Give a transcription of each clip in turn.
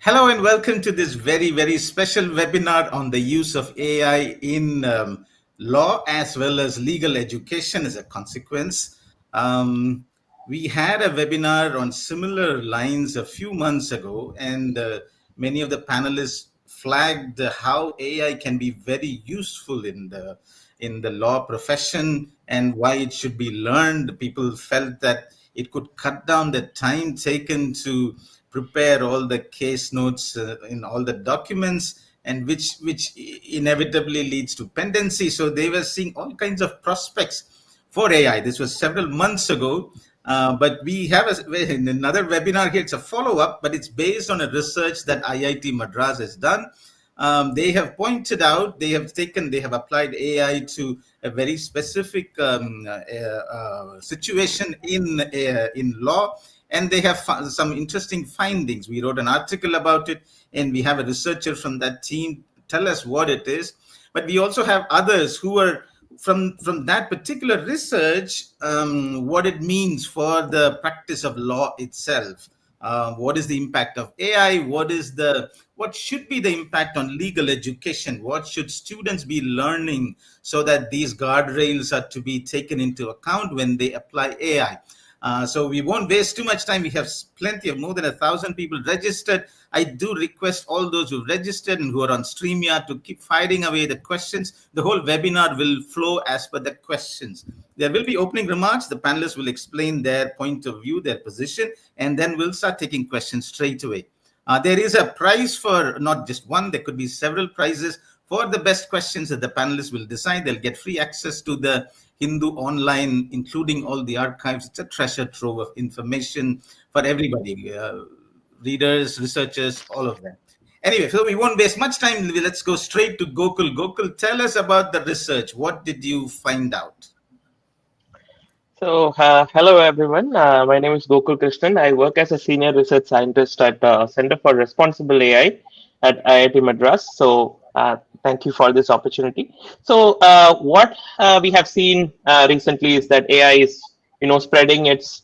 Hello and welcome to this very special webinar on the use of AI in law as well as legal education as a consequence. We had a webinar on similar lines a few months ago, and many of the panelists flagged how AI can be very useful in the law profession and why it should be learned. People felt that it could cut down the time taken to prepare all the case notes in all the documents, and which inevitably leads to pendency. So they were seeing all kinds of prospects for AI. This was several months ago, but we have another webinar here. It's a follow-up, but it's based on a research that IIT Madras has done. They have pointed out, they have applied AI to a very specific situation in law, and they have some interesting findings. We wrote an article about it, and we have a researcher from that team tell us what it is. But we also have others who are from that particular research, what it means for the practice of law itself. What is the impact of AI? What should be the impact on legal education? What should students be learning so that these guardrails are to be taken into account when they apply AI? So we won't waste too much time. We have plenty of more than 1,000 people registered. I do request all those who've registered and who are on StreamYard to keep firing away the questions. The whole webinar will flow as per the questions. There will be opening remarks. The panelists will explain their point of view, their position, and then we'll start taking questions straight away. There is a prize for not just one, there could be several prizes for the best questions that the panelists will decide. They'll get free access to the Hindu online, including all the archives. It's a treasure trove of information for everybody, readers, researchers, all of them. Anyway, so we won't waste much time. Let's go straight to Gokul. Gokul, tell us about the research. What did you find out? So, hello everyone. My name is Gokul Krishnan. I work as a senior research scientist at Center for Responsible AI at IIT Madras. So, thank you for this opportunity. So, what we have seen recently is that AI is, spreading it's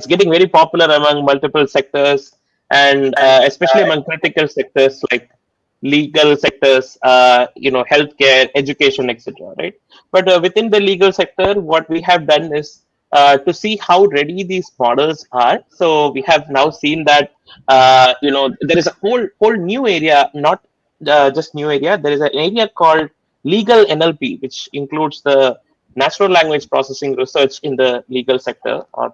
getting very popular among multiple sectors, and especially among critical sectors like legal sectors, healthcare, education, etc. Right? But within the legal sector, what we have done is to see how ready these models are. So we have now seen that there is a whole new area, not just new area. There is an area called legal NLP, which includes the natural language processing research in the legal sector or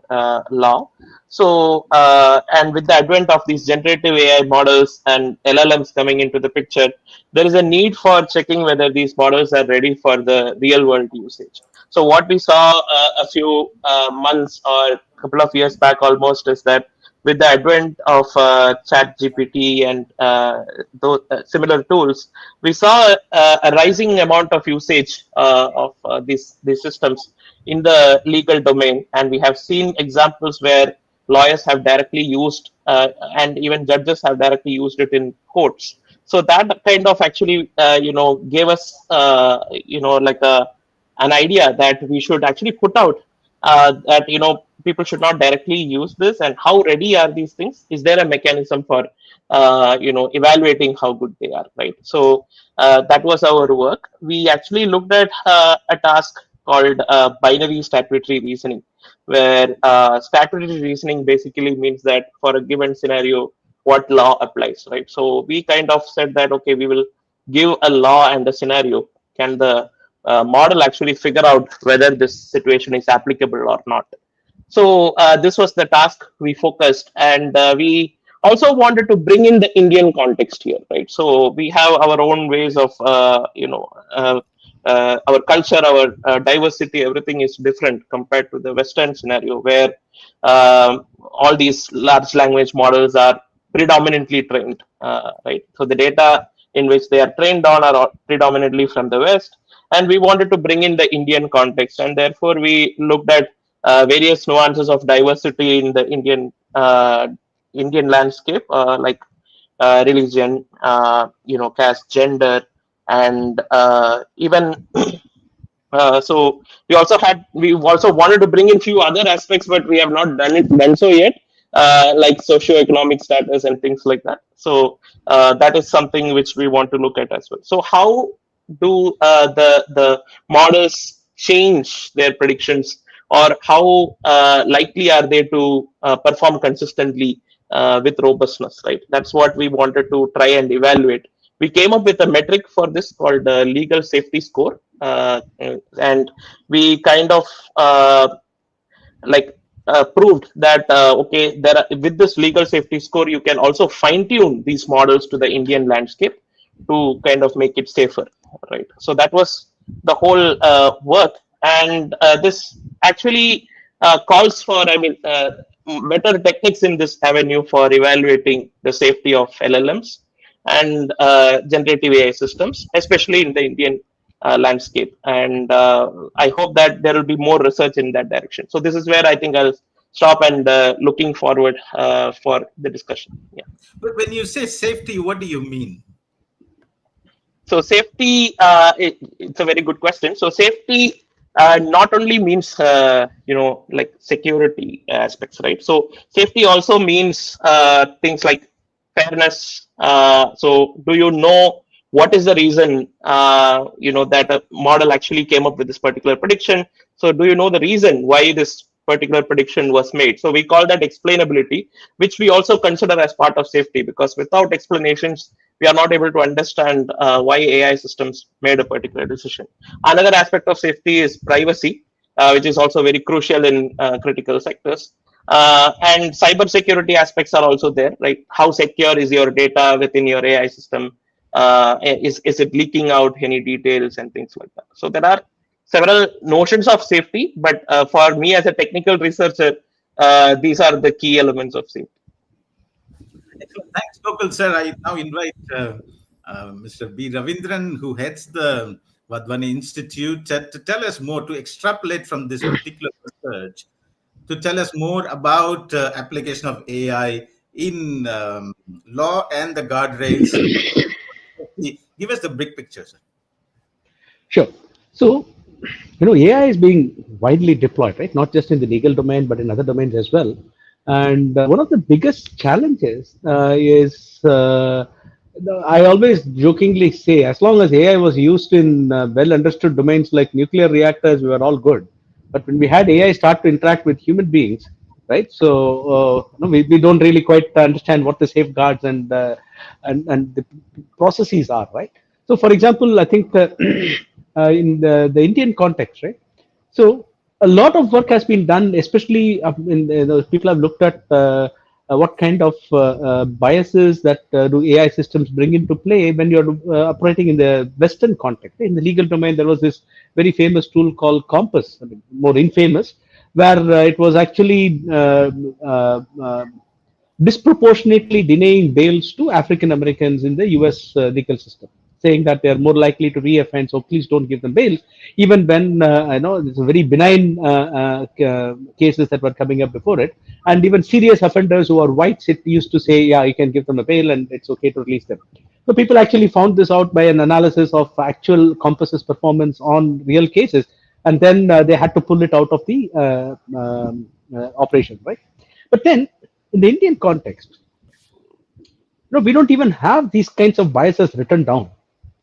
law. So, and with the advent of these generative AI models and LLMs coming into the picture, there is a need for checking whether these models are ready for the real world usage. So, what we saw a few months or a couple of years back almost is that with the advent of ChatGPT and those similar tools, we saw a rising amount of usage of these systems in the legal domain, and we have seen examples where lawyers have directly used and even judges have directly used it in courts. So that kind of actually gave us like an idea that we should actually put out that people should not directly use this, and how ready are these things? Is there a mechanism for evaluating how good they are, right? So that was our work. We actually looked at a task called binary statutory reasoning, where statutory reasoning basically means that for a given scenario, what law applies, right? So we kind of said that, okay, we will give a law and a scenario. Can the model actually figure out whether this situation is applicable or not? So this was the task we focused, and we also wanted to bring in the Indian context here, right? So we have our own ways of, our culture, our diversity, everything is different compared to the Western scenario where all these large language models are predominantly trained, right? So the data in which they are trained on are predominantly from the West, and we wanted to bring in the Indian context, and therefore we looked at various nuances of diversity in the Indian landscape, like religion, caste, gender, and even so we also wanted to bring in few other aspects, but we have not done so yet. like socioeconomic status and things like that. So that is something which we want to look at as well. So how do the models change their predictions, or how likely are they to perform consistently with robustness, right? That's what we wanted to try and evaluate. We came up with a metric for this called legal safety score, and we kind of like proved that okay, there are, with this legal safety score you can also fine tune these models to the Indian landscape to kind of make it safer, right? So that was the whole work, and this actually calls for, I mean, better techniques in this avenue for evaluating the safety of LLMs and generative AI systems, especially in the Indian landscape. And I hope that there will be more research in that direction. So this is where I think I'll stop, and looking forward for the discussion. Yeah. But when you say safety, what do you mean? So safety, it's a very good question. So safety not only means like security aspects, right? So safety also means things like fairness. So do you know what is the reason that a model actually came up with this particular prediction? So do you know the reason why this particular prediction was made? So we call that explainability, which we also consider as part of safety, because without explanations we are not able to understand why AI systems made a particular decision. Another aspect of safety is privacy, which is also very crucial in critical sectors. And cybersecurity aspects are also there, right? How secure is your data within your AI system? Is it leaking out any details and things like that? So there are several notions of safety, but for me as a technical researcher, these are the key elements of safety. Excellent. Thanks, Gokul sir. I now invite Mr. B. Ravindran, who heads the Vadvani Institute, to tell us more, to extrapolate from this particular research, to tell us more about application of AI in law and the guardrails. Give us the big picture, sir. Sure. So, AI is being widely deployed, right? Not just in the legal domain, but in other domains as well. And one of the biggest challenges is, I always jokingly say, as long as AI was used in well understood domains like nuclear reactors, we were all good. But when we had AI start to interact with human beings, right? So we don't really quite understand what the safeguards and the processes are, right? So, for example, I think in the Indian context, right? So a lot of work has been done, especially in those people have looked at what kind of biases that do AI systems bring into play when you're operating in the Western context. In the legal domain, there was this very famous tool called Compass, I mean, more infamous, where it was actually disproportionately denying bails to African Americans in the US legal system, saying that they are more likely to reoffend, so please don't give them bails, even when I know it's a very benign cases that were coming up before it, and even serious offenders who are whites, it used to say, yeah, you can give them a bail and it's okay to release them. So people actually found this out by an analysis of actual Compass's performance on real cases, and then they had to pull it out of the operation, right? But then in the Indian context, we don't even have these kinds of biases written down.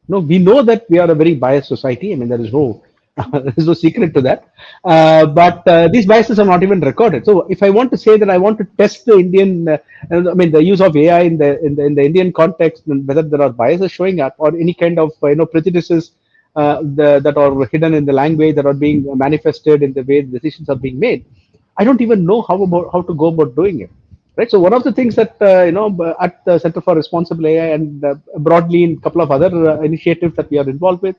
We know that we are a very biased society. I mean, there is no there is no secret to that. But these biases are not even recorded. So, if I want to say that I want to test the Indian, I mean, the use of AI in the Indian context, and whether there are biases showing up or any kind of prejudices that are hidden in the language, that are being manifested in the way decisions are being made, I don't even know how to go about doing it. Right. So one of the things that at the Center for Responsible AI and broadly in a couple of other initiatives that we are involved with,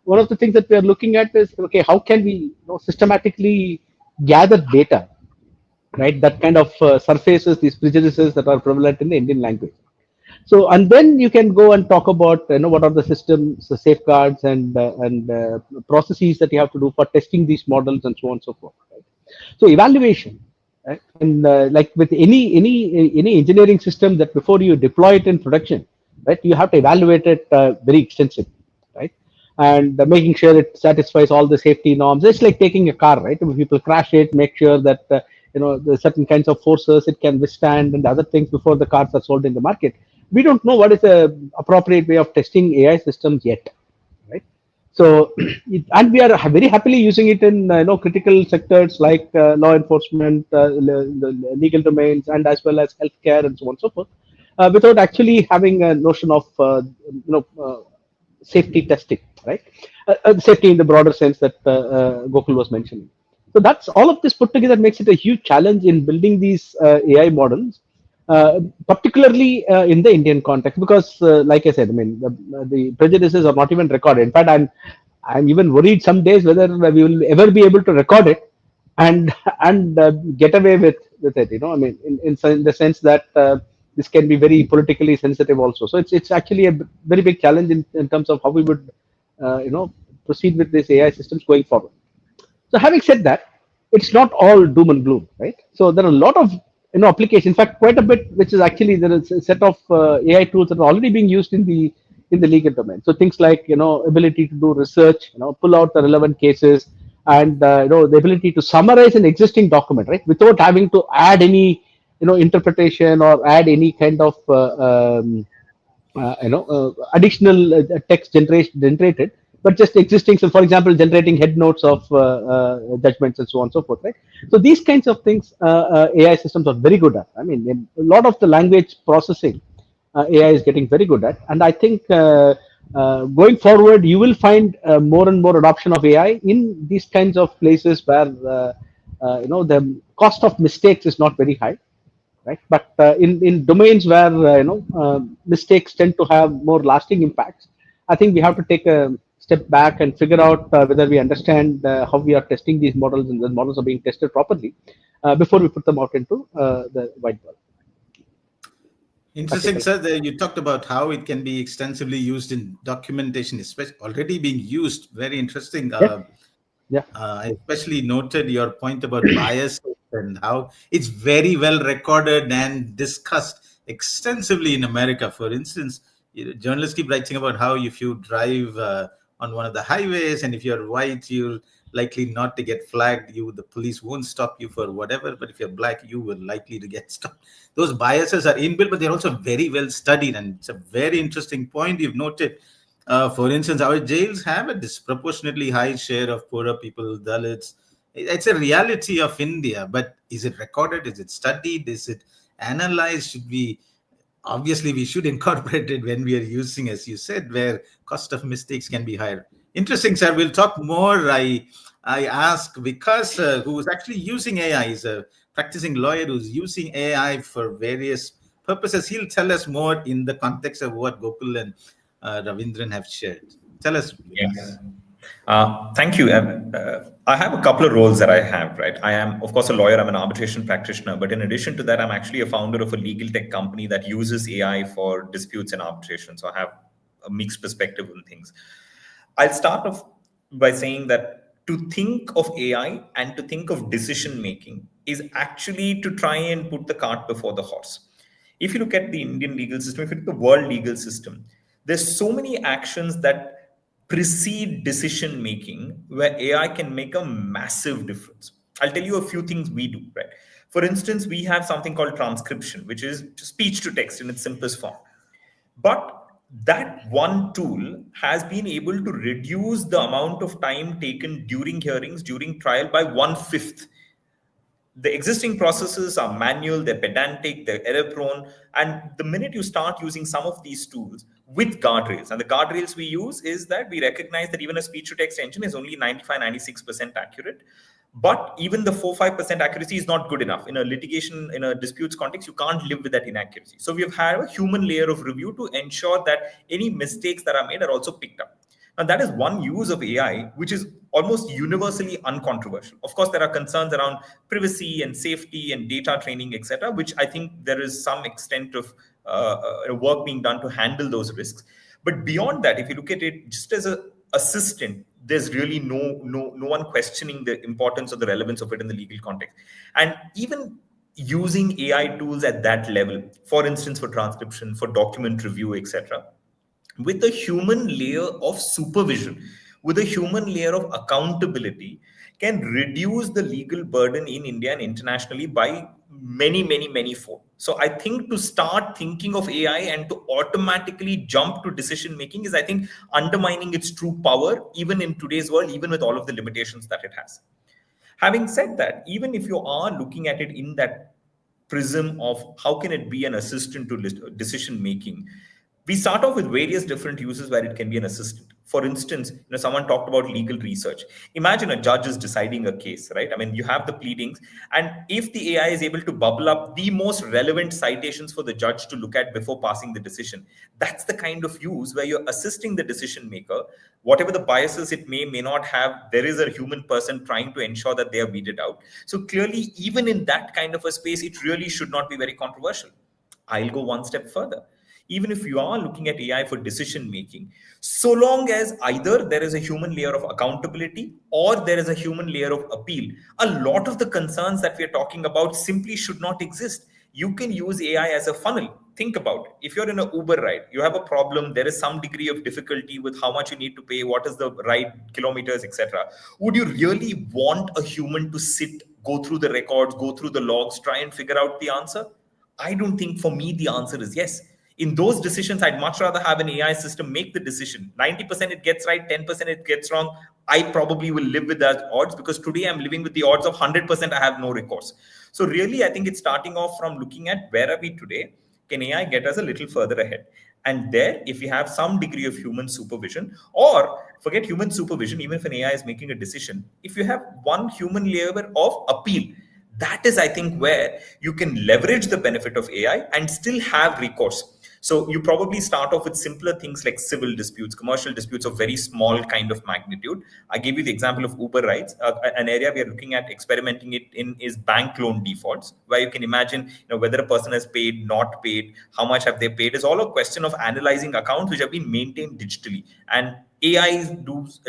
one of the things that we are looking at is, okay, how can we systematically gather data, right? That kind of surfaces these prejudices that are prevalent in the Indian language. So, and then you can go and talk about what are the systems, the safeguards, and processes that you have to do for testing these models and so on and so forth. Right? So, evaluation, right? And like with any engineering system, that before you deploy it in production, right, you have to evaluate it very extensively, right? And making sure it satisfies all the safety norms. It's like taking a car, right? If people crash it, make sure that the certain kinds of forces it can withstand and other things before the cars are sold in the market. We don't know what is the appropriate way of testing AI systems yet, right? So, and we are very happily using it in critical sectors like law enforcement, the legal domains, and as well as healthcare and so on and so forth, without actually having a notion of safety testing, right? Safety in the broader sense that Gokul was mentioning. So that's all of this put together makes it a huge challenge in building these AI models, particularly in the Indian context, because, like I said, I mean, the prejudices are not even recorded. In fact, I'm even worried some days whether we will ever be able to record it and get away with it. I mean, in the sense that this can be very politically sensitive also. So it's actually a very big challenge in terms of how we would proceed with these AI systems going forward. So having said that, it's not all doom and gloom, right? So there are a lot of applications. In fact, quite a bit, which is actually there is a set of AI tools that are already being used in the legal domain. So things like ability to do research, pull out the relevant cases, and the ability to summarize an existing document, right, without having to add any interpretation or add any kind of additional text generated, but just existing. So, for example, generating head notes of judgments and so on and so forth, right? So these kinds of things, AI systems are very good at. I mean, a lot of the language processing, AI is getting very good at, and I think going forward, you will find more and more adoption of AI in these kinds of places where the cost of mistakes is not very high, right? But in domains where mistakes tend to have more lasting impacts, I think we have to take a step back and figure out whether we understand how we are testing these models and the models are being tested properly before we put them out into the wide world. Interesting, sir. You talked about how it can be extensively used in documentation, especially already being used. Very interesting. Yeah. I especially noted your point about bias and how it's very well recorded and discussed extensively in America. For instance, journalists keep writing about how if you drive on one of the highways and if you're white, you're likely not to get flagged. The police won't stop you for whatever. But if you're black, you will likely to get stopped. Those biases are inbuilt, but they're also very well studied. And it's a very interesting point you've noted. For instance, our jails have a disproportionately high share of poorer people, Dalits. It's a reality of India, but is it recorded? Is it studied? Is it analyzed? Obviously, we should incorporate it when we are using, as you said, where cost of mistakes can be higher. Interesting, sir. We'll talk more. I ask Vikas, who is actually using AI, is a practicing lawyer who's using AI for various purposes. He'll tell us more in the context of what Gokul and Ravindran have shared. Tell us, Vikas. Thank you. I have a couple of roles that I have, right? I am, of course, a lawyer. I'm an arbitration practitioner. But in addition to that, I'm actually a founder of a legal tech company that uses AI for disputes and arbitration. So I have a mixed perspective on things. I'll start off by saying that to think of AI and to think of decision making is actually to try and put the cart before the horse. If you look at the Indian legal system, if you look at the world legal system, there's so many actions that precede decision making where AI can make a massive difference. I'll tell you a few things we do, right? For instance, we have something called transcription, which is speech to text in its simplest form. But that one tool has been able to reduce the amount of time taken during hearings, during trial by 1/5. The existing processes are manual, they're pedantic, they're error prone. And the minute you start using some of these tools with guardrails, and the guardrails we use is that we recognize that even a speech to text engine is only 95-96% accurate. But even the 4-5% accuracy is not good enough. In a litigation, in a disputes context, you can't live with that inaccuracy. So we have had a human layer of review to ensure that any mistakes that are made are also picked up. And that is one use of AI, which is almost universally uncontroversial. Of course, there are concerns around privacy and safety and data training, etc., which I think there is some extent of work being done to handle those risks. But beyond that, if you look at it just as an assistant, there's really no one questioning the importance or the relevance of it in the legal context. And even using AI tools at that level, for instance, for transcription, for document review, etc., with a human layer of supervision, with a human layer of accountability, can reduce the legal burden in India and internationally by many fold. So I think to start thinking of AI and to automatically jump to decision making is, I think, undermining its true power, even in today's world, even with all of the limitations that it has. Having said that, even if you are looking at it in that prism of how can it be an assistant to decision making, we start off with various different uses where it can be an assistant. For instance, someone talked about legal research. Imagine a judge is deciding a case, right? I mean, you have the pleadings, and if the AI is able to bubble up the most relevant citations for the judge to look at before passing the decision, that's the kind of use where you're assisting the decision maker. Whatever the biases it may not have, there is a human person trying to ensure that they are weeded out. So clearly, even in that kind of a space, it really should not be very controversial. I'll go one step further. Even if you are looking at AI for decision making, so long as either there is a human layer of accountability or there is a human layer of appeal, a lot of the concerns that we are talking about simply should not exist. You can use AI as a funnel. Think about it. If you're in an Uber ride, you have a problem, there is some degree of difficulty with how much you need to pay, what is the ride kilometers, etc. Would you really want a human to sit, go through the records, go through the logs, try and figure out the answer? I don't think, for me, the answer is yes. In those decisions, I'd much rather have an AI system make the decision. 90% it gets right, 10% it gets wrong. I probably will live with that odds, because today I'm living with the odds of 100% I have no recourse. So really, I think it's starting off from looking at where are we today? Can AI get us a little further ahead? And there, if we have some degree of human supervision, or forget human supervision, even if an AI is making a decision, if you have one human layer of appeal, that is, I think, where you can leverage the benefit of AI and still have recourse. So you probably start off with simpler things like civil disputes, commercial disputes of very small kind of magnitude. I gave you the example of Uber rides. An area we are looking at experimenting it in is bank loan defaults, where you can imagine, whether a person has paid, not paid, how much have they paid, is all a question of analyzing accounts which have been maintained digitally. And AI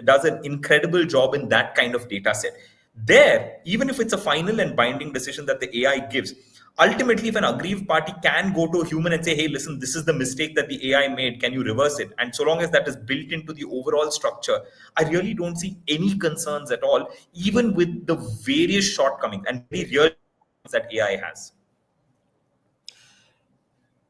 does an incredible job in that kind of data set. There, even if it's a final and binding decision that the AI gives, ultimately, if an aggrieved party can go to a human and say, hey, listen, this is the mistake that the AI made, can you reverse it? And so long as that is built into the overall structure, I really don't see any concerns at all, even with the various shortcomings and very real that AI has.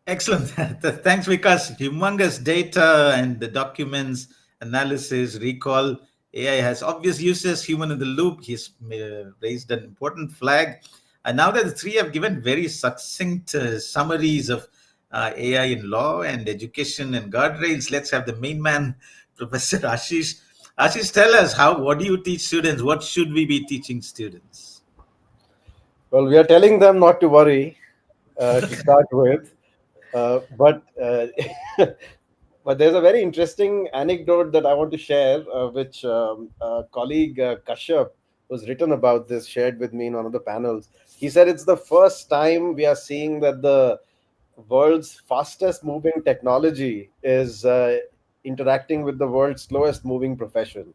Excellent. Thanks, Vikas. Humongous data and the documents, analysis, recall. AI has obvious uses, human in the loop. He's raised an important flag. And now that the three have given very succinct summaries of AI in law and education and guardrails, let's have the main man, Professor Ashish. Ashish, tell us, what do you teach students? What should we be teaching students? Well, we are telling them not to worry to start with. But but there's a very interesting anecdote that I want to share, which a colleague Kashyap, who's written about this, shared with me in one of the panels. He said it's the first time we are seeing that the world's fastest moving technology is interacting with the world's slowest moving profession.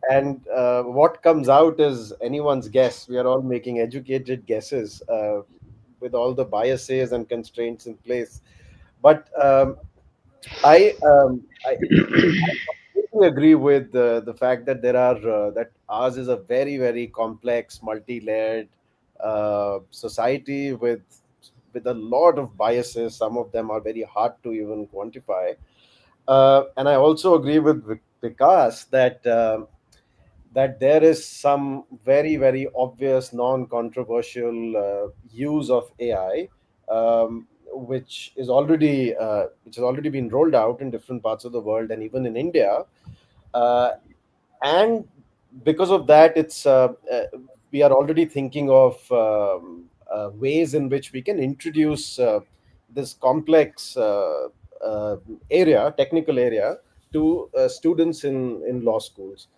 And what comes out is anyone's guess. We are all making educated guesses with all the biases and constraints in place. But I completely agree with the fact that there are that ours is a very complex, multi-layered society with a lot of biases. Some of them are very hard to even quantify. And I also agree with Vikas that that there is some very obvious non-controversial use of AI, which has already been rolled out in different parts of the world and even in India. And because of that, we are already thinking of ways in which we can introduce this complex technical area, to students in law schools.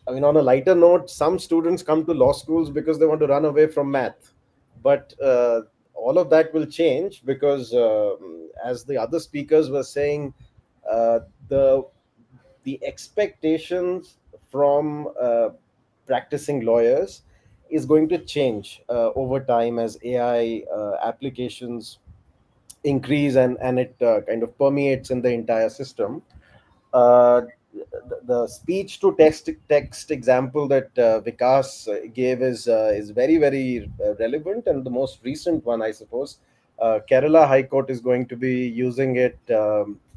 I mean, on a lighter note, some students come to law schools because they want to run away from math. But all of that will change because, as the other speakers were saying, uh, the the expectations from practicing lawyers is going to change over time as AI applications increase and it kind of permeates in the entire system. Uh, the speech to text example that Vikas gave is very, very relevant, and the most recent one, I suppose. Kerala High Court is going to be using it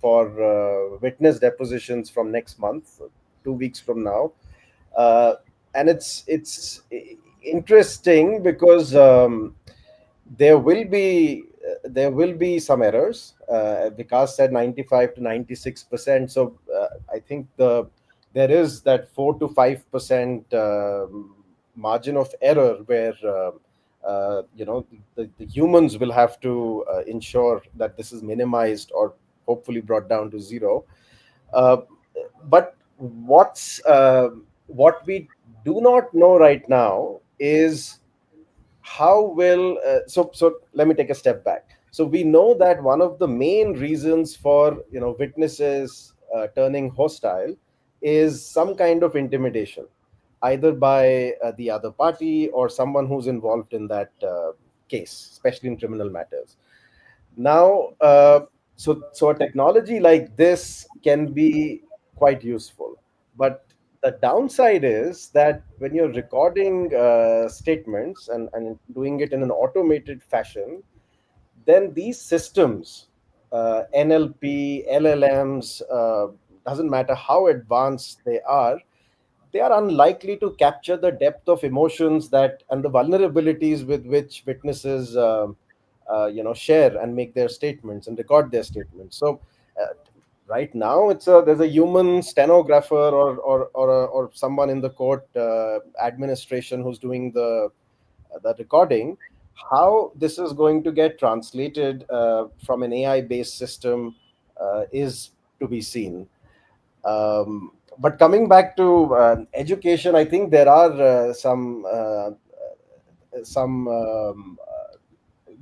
for witness depositions from next month, 2 weeks from now, and it's interesting because there will be some errors. Vikas said 95 to 96%. So I think there is that 4 to 5% margin of error where the humans will have to ensure that this is minimized or hopefully brought down to zero. Uh, but what we do not know right now is how will so let me take a step back. So we know that one of the main reasons for witnesses turning hostile is some kind of intimidation, either by the other party or someone who's involved in that case, especially in criminal matters. Now, so a technology like this can be quite useful, but the downside is that when you're recording statements and doing it in an automated fashion, then these systems, NLP, LLMs, doesn't matter how advanced they are unlikely to capture the depth of emotions that and the vulnerabilities with which witnesses share and make their statements and record their statements. So right now there's a human stenographer or someone in the court administration who's doing the recording. How this is going to get translated from an AI based system is to be seen. But coming back to education, I think there are some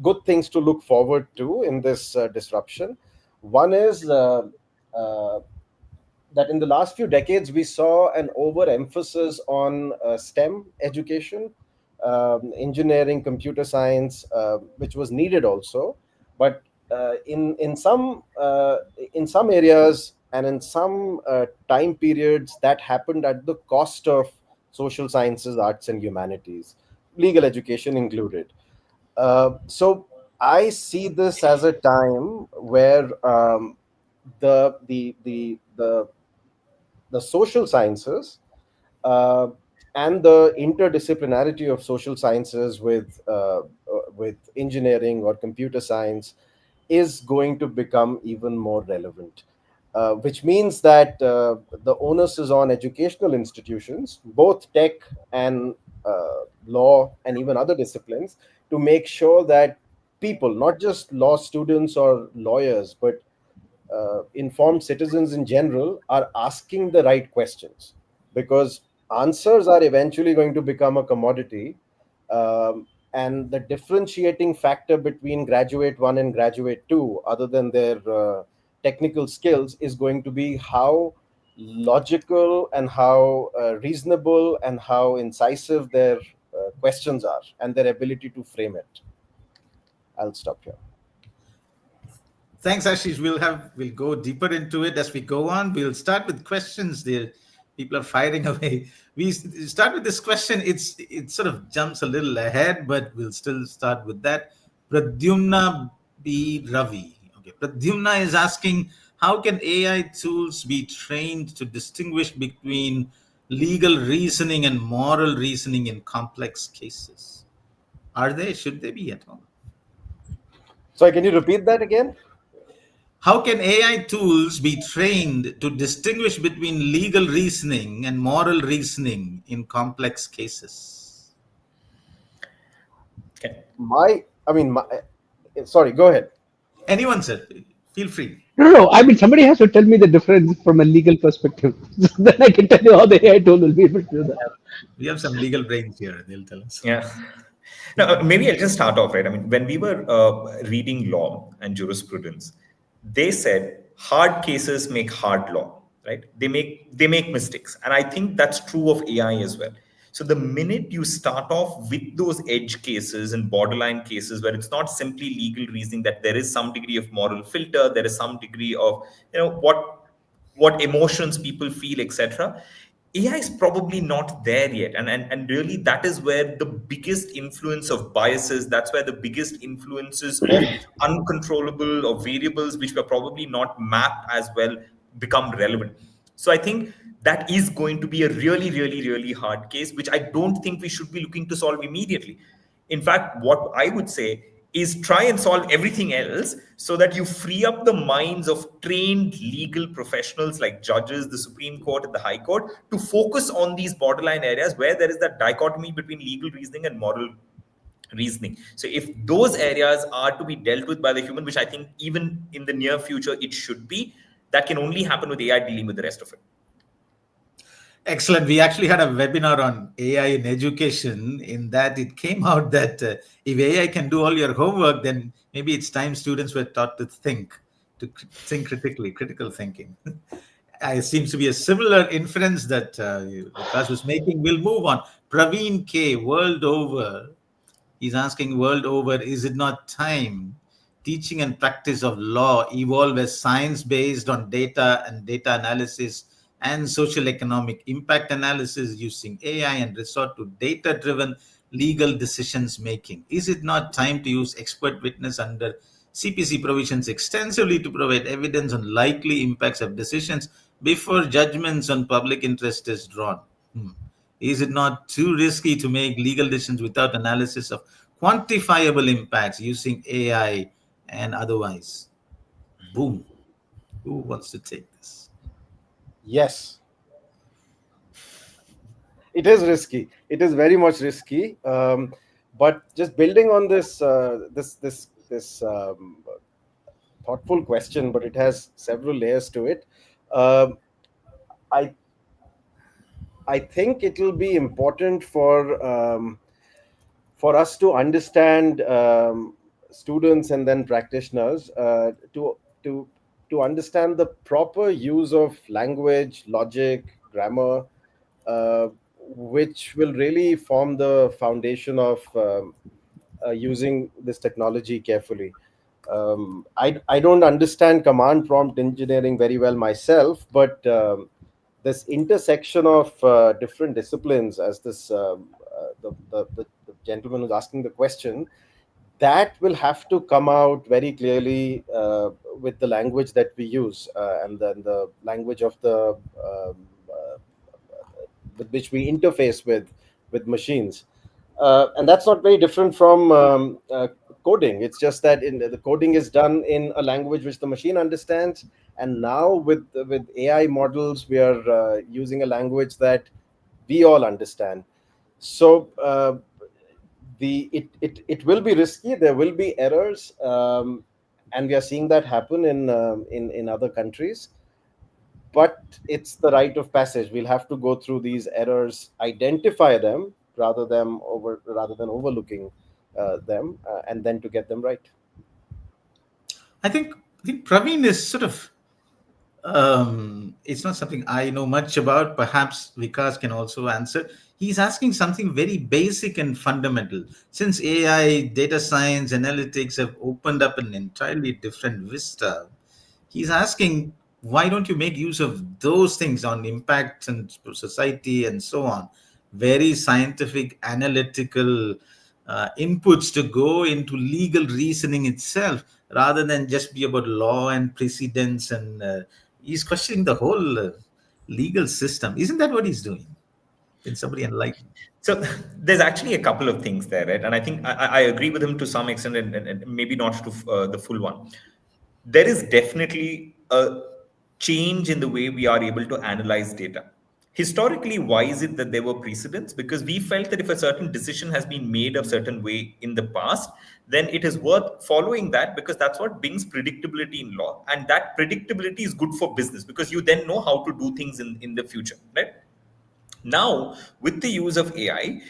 good things to look forward to in this disruption. One is uh, that in the last few decades we saw an overemphasis on STEM education, engineering, computer science, which was needed also, but in some areas and in some time periods that happened at the cost of social sciences, arts, and humanities, legal education included. So I see this as a time where the the the the the social sciences uh, and the interdisciplinarity of social sciences with engineering or computer science is going to become even more relevant. Which means that the onus is on educational institutions, both tech and law and even other disciplines, to make sure that people, not just law students or lawyers, but informed citizens in general, are asking the right questions, because answers are eventually going to become a commodity. And the differentiating factor between graduate one and graduate two, other than their technical skills, is going to be how logical and how reasonable and how incisive their questions are and their ability to frame it. I'll stop here. Thanks, Ashish. We'll go deeper into it as we go on. We'll start with questions. There, people are firing away. We start with this question. It sort of jumps a little ahead, but we'll still start with that. Pradyumna B. Ravi. Okay, Pradyumna is asking, how can AI tools be trained to distinguish between legal reasoning and moral reasoning in complex cases? Are they? Should they be at all? So can you repeat that again? How can AI tools be trained to distinguish between legal reasoning and moral reasoning in complex cases? Okay. Sorry, go ahead. Anyone, sir, feel free. No. I mean, somebody has to tell me the difference from a legal perspective. Then I can tell you how the AI tool will be able to do that. We have some legal brains here. They'll tell us. Yeah. Now, maybe I'll just start off, right? I mean, when we were reading law and jurisprudence, they said hard cases make hard law, right? They make mistakes, and I think that's true of AI as well. So the minute you start off with those edge cases and borderline cases where it's not simply legal reasoning, that there is some degree of moral filter, there is some degree of what what emotions people feel, etc. AI is probably not there yet. And really, that is where the biggest influence of biases, that's where the biggest influences of uncontrollable or variables which were probably not mapped as well become relevant. So I think that is going to be a really, really, really hard case, which I don't think we should be looking to solve immediately. In fact, what I would say is try and solve everything else so that you free up the minds of trained legal professionals like judges, the Supreme Court, and the High Court to focus on these borderline areas where there is that dichotomy between legal reasoning and moral reasoning. So if those areas are to be dealt with by the human, which I think even in the near future it should be, that can only happen with AI dealing with the rest of it. Excellent. We actually had a webinar on AI in education. In that, it came out that if AI can do all your homework, then maybe it's time students were taught to think critically, critical thinking. It seems to be a similar inference that Vikas was making. We'll move on. Praveen K, world over. He's asking, world over, is it not time teaching and practice of law evolve as science based on data and data analysis and social economic impact analysis using AI and resort to data driven legal decisions making? Is it not time to use expert witness under CPC provisions extensively to provide evidence on likely impacts of decisions before judgments on public interest is drawn? Is it not too risky to make legal decisions without analysis of quantifiable impacts using AI and otherwise? Boom. Who wants to take this? Yes. It is risky. It is very much risky. But just building on this thoughtful question, but it has several layers to it. I think it will be important for us to understand, students and then practitioners, to understand the proper use of language, logic, grammar, which will really form the foundation of using this technology carefully. I don't understand command prompt engineering very well myself, but this intersection of different disciplines, as this the gentleman who's asking the question, that will have to come out very clearly with the language that we use, and then the language of the with which we interface with machines. And that's not very different from coding. It's just that the coding is done in a language which the machine understands, and now with AI models, we are using a language that we all understand. So it will be risky. There will be errors, and we are seeing that happen in other countries. But it's the rite of passage. We'll have to go through these errors, identify them rather than overlooking them, and then to get them right. I think Praveen is sort of it's not something I know much about. Perhaps Vikas can also answer. He's asking something very basic and fundamental. Since AI, data science, analytics have opened up an entirely different vista, he's asking, why don't you make use of those things on impact and society and so on? Very scientific, analytical inputs to go into legal reasoning itself, rather than just be about law and precedents. And he's questioning the whole legal system. Isn't that what he's doing? Can somebody enlighten? So there's actually a couple of things there, right? And I think I agree with him to some extent, and maybe not to the full one. There is definitely a change in the way we are able to analyze data. Historically, why is it that there were precedents? Because we felt that if a certain decision has been made a certain way in the past, then it is worth following that, because that's what brings predictability in law. And that predictability is good for business, because you then know how to do things in the future, right? Now, with the use of AI,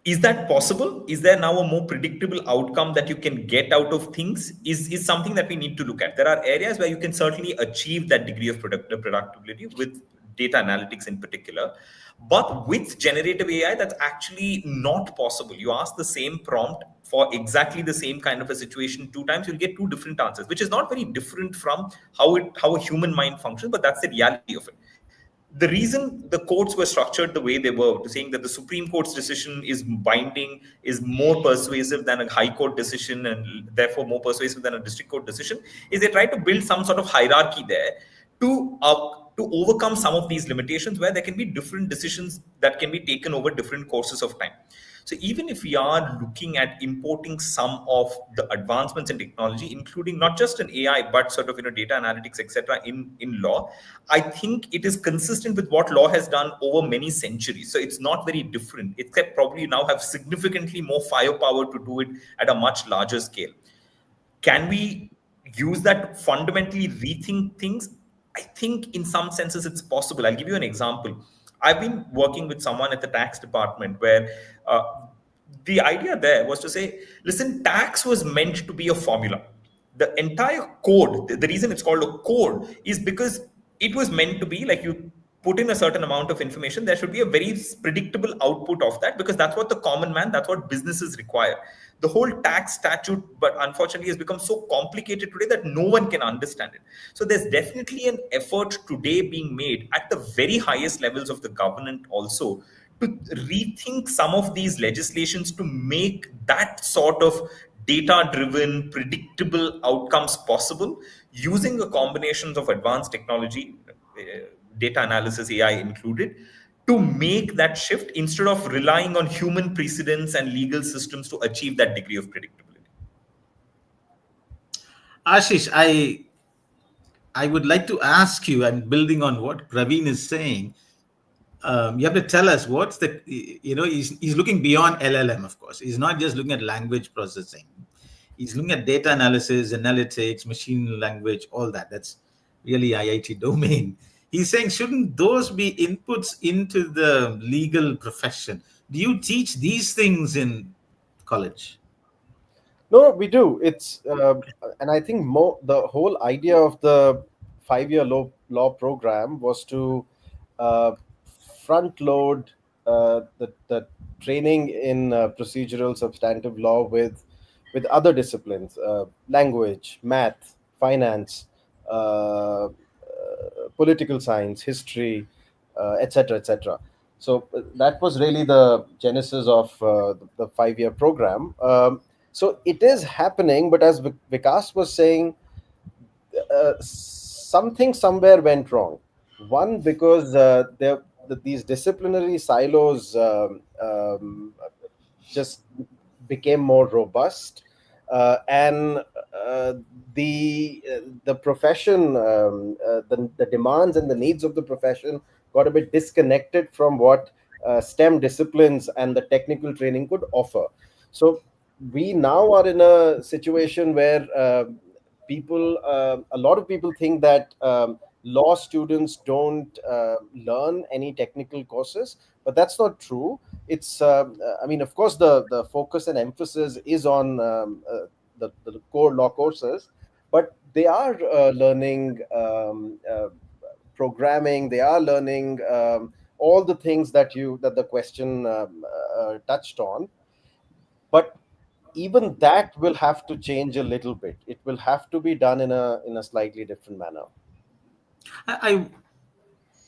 is that possible? Is there now a more predictable outcome that you can get out of things? Is something that we need to look at. There are areas where you can certainly achieve that degree of productivity with data analytics in particular. But with generative AI, that's actually not possible. You ask the same prompt for exactly the same kind of a situation 2 times, you'll get 2 different answers, which is not very different from how a human mind functions, but that's the reality of it. The reason the courts were structured the way they were, to saying that the Supreme Court's decision is binding, is more persuasive than a high court decision, and therefore more persuasive than a district court decision, is they try to build some sort of hierarchy there to overcome some of these limitations, where there can be different decisions that can be taken over different courses of time. So even if we are looking at importing some of the advancements in technology, including not just in AI, but sort of data analytics, etc., in law, I think it is consistent with what law has done over many centuries. So it's not very different, except probably now have significantly more firepower to do it at a much larger scale. Can we use that to fundamentally rethink things? I think in some senses it's possible. I'll give you an example. I've been working with someone at the tax department where the idea there was to say, listen, tax was meant to be a formula. The entire code, the reason it's called a code is because it was meant to be like, you put in a certain amount of information, there should be a very predictable output of that, because that's what the common man, that's what businesses require. The whole tax statute, but unfortunately, has become so complicated today that no one can understand it. So there's definitely an effort today being made at the very highest levels of the government also to rethink some of these legislations to make that sort of data-driven, predictable outcomes possible, using a combination of advanced technology, data analysis, AI included, to make that shift instead of relying on human precedents and legal systems to achieve that degree of predictability. Ashish, I would like to ask you, and building on what Praveen is saying, you have to tell us what's the, he's looking beyond LLM, of course. He's not just looking at language processing. He's looking at data analysis, analytics, machine language, all that. That's really IIT domain. He's saying, shouldn't those be inputs into the legal profession? Do you teach these things in college? No, we do. It's and I think the whole idea of the 5-year law program was to uh, front load the training in procedural substantive law with other disciplines, language, math, finance, political science, history, etc., etc. So that was really the genesis of the 5-year program. So it is happening, but as Vikas was saying, something somewhere went wrong. One, because these disciplinary silos just became more robust, and the profession, the demands and the needs of the profession got a bit disconnected from what STEM disciplines and the technical training could offer. So we now are in a situation where a lot of people think that law students don't learn any technical courses, but that's not true. It's I mean, of course, the focus and emphasis is on the core law courses, but they are learning programming. They are learning all the things that the question touched on. But even that will have to change a little bit. It will have to be done in a slightly different manner. I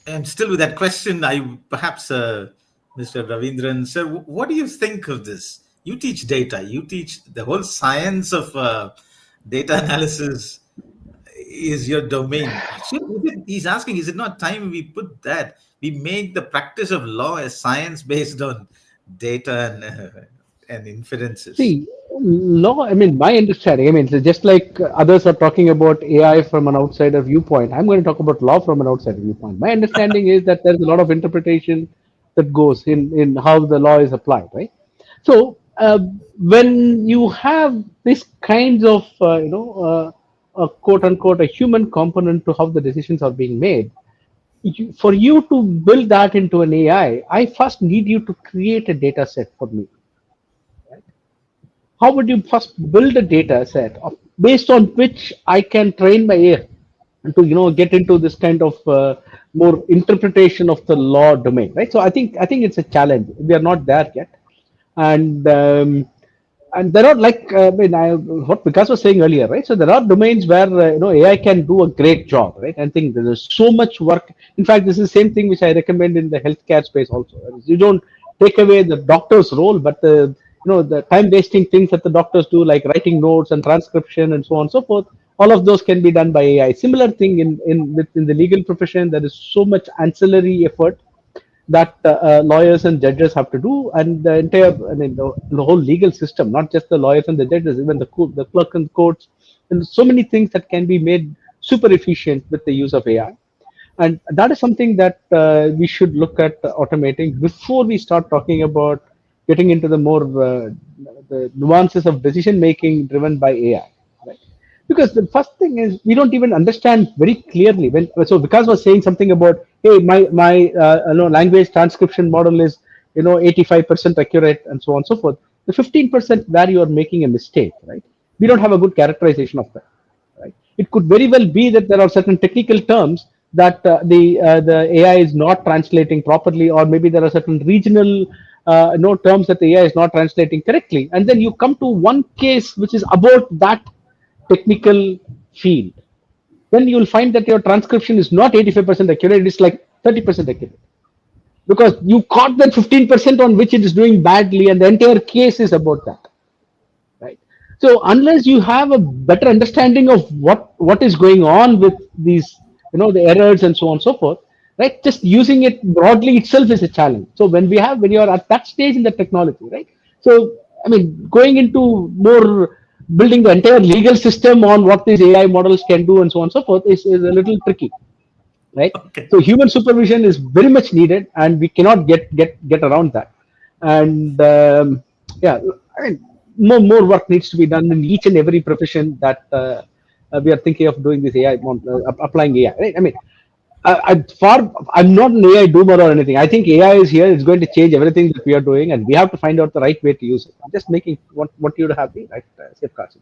am still with that question. Mr. Ravindran, sir, what do you think of this? You teach data. You teach the whole science of data analysis is your domain. He's asking, is it not time we make the practice of law a science based on data and inferences? See, law, I mean, my understanding, I mean, so just like others are talking about AI from an outsider viewpoint, I'm going to talk about law from an outsider viewpoint. My understanding is that there's a lot of interpretation that goes in how the law is applied, right? So when you have this kinds of, a quote unquote, a human component to how the decisions are being made, for you to build that into an AI, I first need you to create a data set for me. How would you first build a data set based on which I can train my AI? to get into this kind of more interpretation of the law domain, right? So I think it's a challenge. We are not there yet, and there are like what Vikas was saying earlier, right? So there are domains where AI can do a great job, right? I think there's so much work. In fact, this is the same thing which I recommend in the healthcare space also. You don't take away the doctor's role, but the time wasting things that the doctors do, like writing notes and transcription and so on and so forth, all of those can be done by AI. Similar thing in the legal profession. There is so much ancillary effort that lawyers and judges have to do, and the entire, the whole legal system, not just the lawyers and the judges, even the clerk and courts, and so many things that can be made super efficient with the use of AI. And that is something that we should look at automating before we start talking about getting into the more the nuances of decision making driven by AI, right? Because the first thing is we don't even understand very clearly when. So Vikas was saying something about, hey, my language transcription model is 85% accurate and so on and so forth. The 15% where you are making a mistake, right? We don't have a good characterization of that, right? It could very well be that there are certain technical terms that the AI is not translating properly, or maybe there are certain regional no terms that the AI is not translating correctly, and then you come to one case which is about that technical field. Then you will find that your transcription is not 85% accurate; it is like 30% accurate, because you caught that 15% on which it is doing badly, and the entire case is about that, right? So unless you have a better understanding of what is going on with these, the errors and so on and so forth, right? Just using it broadly itself is a challenge. So when you are at that stage in the technology, right? So I mean, going into more building the entire legal system on what these AI models can do and so on and so forth is a little tricky, right? Okay. So human supervision is very much needed, and we cannot get around that. And yeah, I mean, more work needs to be done in each and every profession that we are thinking of doing this AI, applying AI. Right? I mean, I'm not an AI doomer or anything. I think AI is here. It's going to change everything that we are doing, and we have to find out the right way to use it. I'm just making what you have the right safeguards.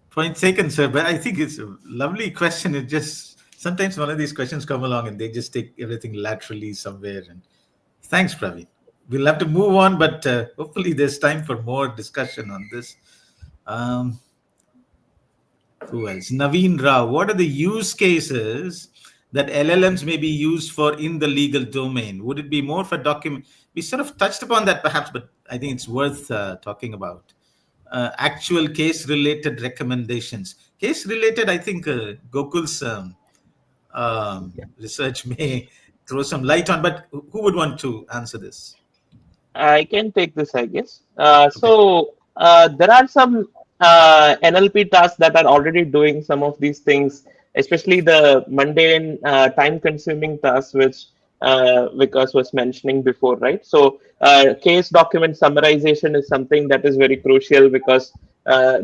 Point taken, sir. But I think it's a lovely question. It just sometimes one of these questions come along and they just take everything laterally somewhere. And thanks, Praveen. We'll have to move on, but hopefully there's time for more discussion on this. Um, who else? Naveen Rao. What are the use cases that LLMs may be used for in the legal domain? Would it be more for document? We sort of touched upon that perhaps, but I think it's worth talking about. Actual case related recommendations. Case related, I think Gokul's research may throw some light on, but who would want to answer this? I can take this, I guess. Okay. There are some NLP tasks that are already doing some of these things, especially the mundane, time-consuming tasks, which Vikas was mentioning before, right? So, case document summarization is something that is very crucial because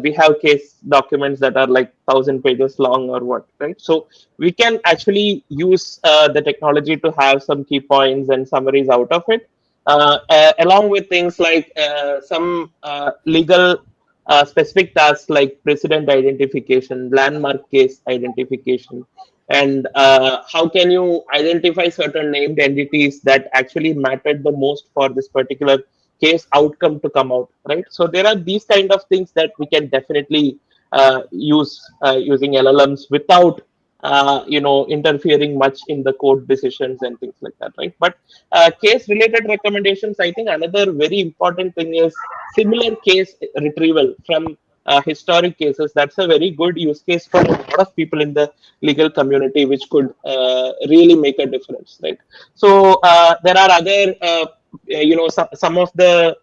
we have case documents that are like 1,000 pages long or what, right? So, we can actually use the technology to have some key points and summaries out of it, along with things like some legal specific tasks like precedent identification, landmark case identification, and how can you identify certain named entities that actually mattered the most for this particular case outcome to come out, right? So there are these kind of things that we can definitely use using LLMs without interfering much in the court decisions and things like that, right? But case related recommendations, I think another very important thing is similar case retrieval from historic cases. That's a very good use case for a lot of people in the legal community, which could really make a difference, right? So there are other some of the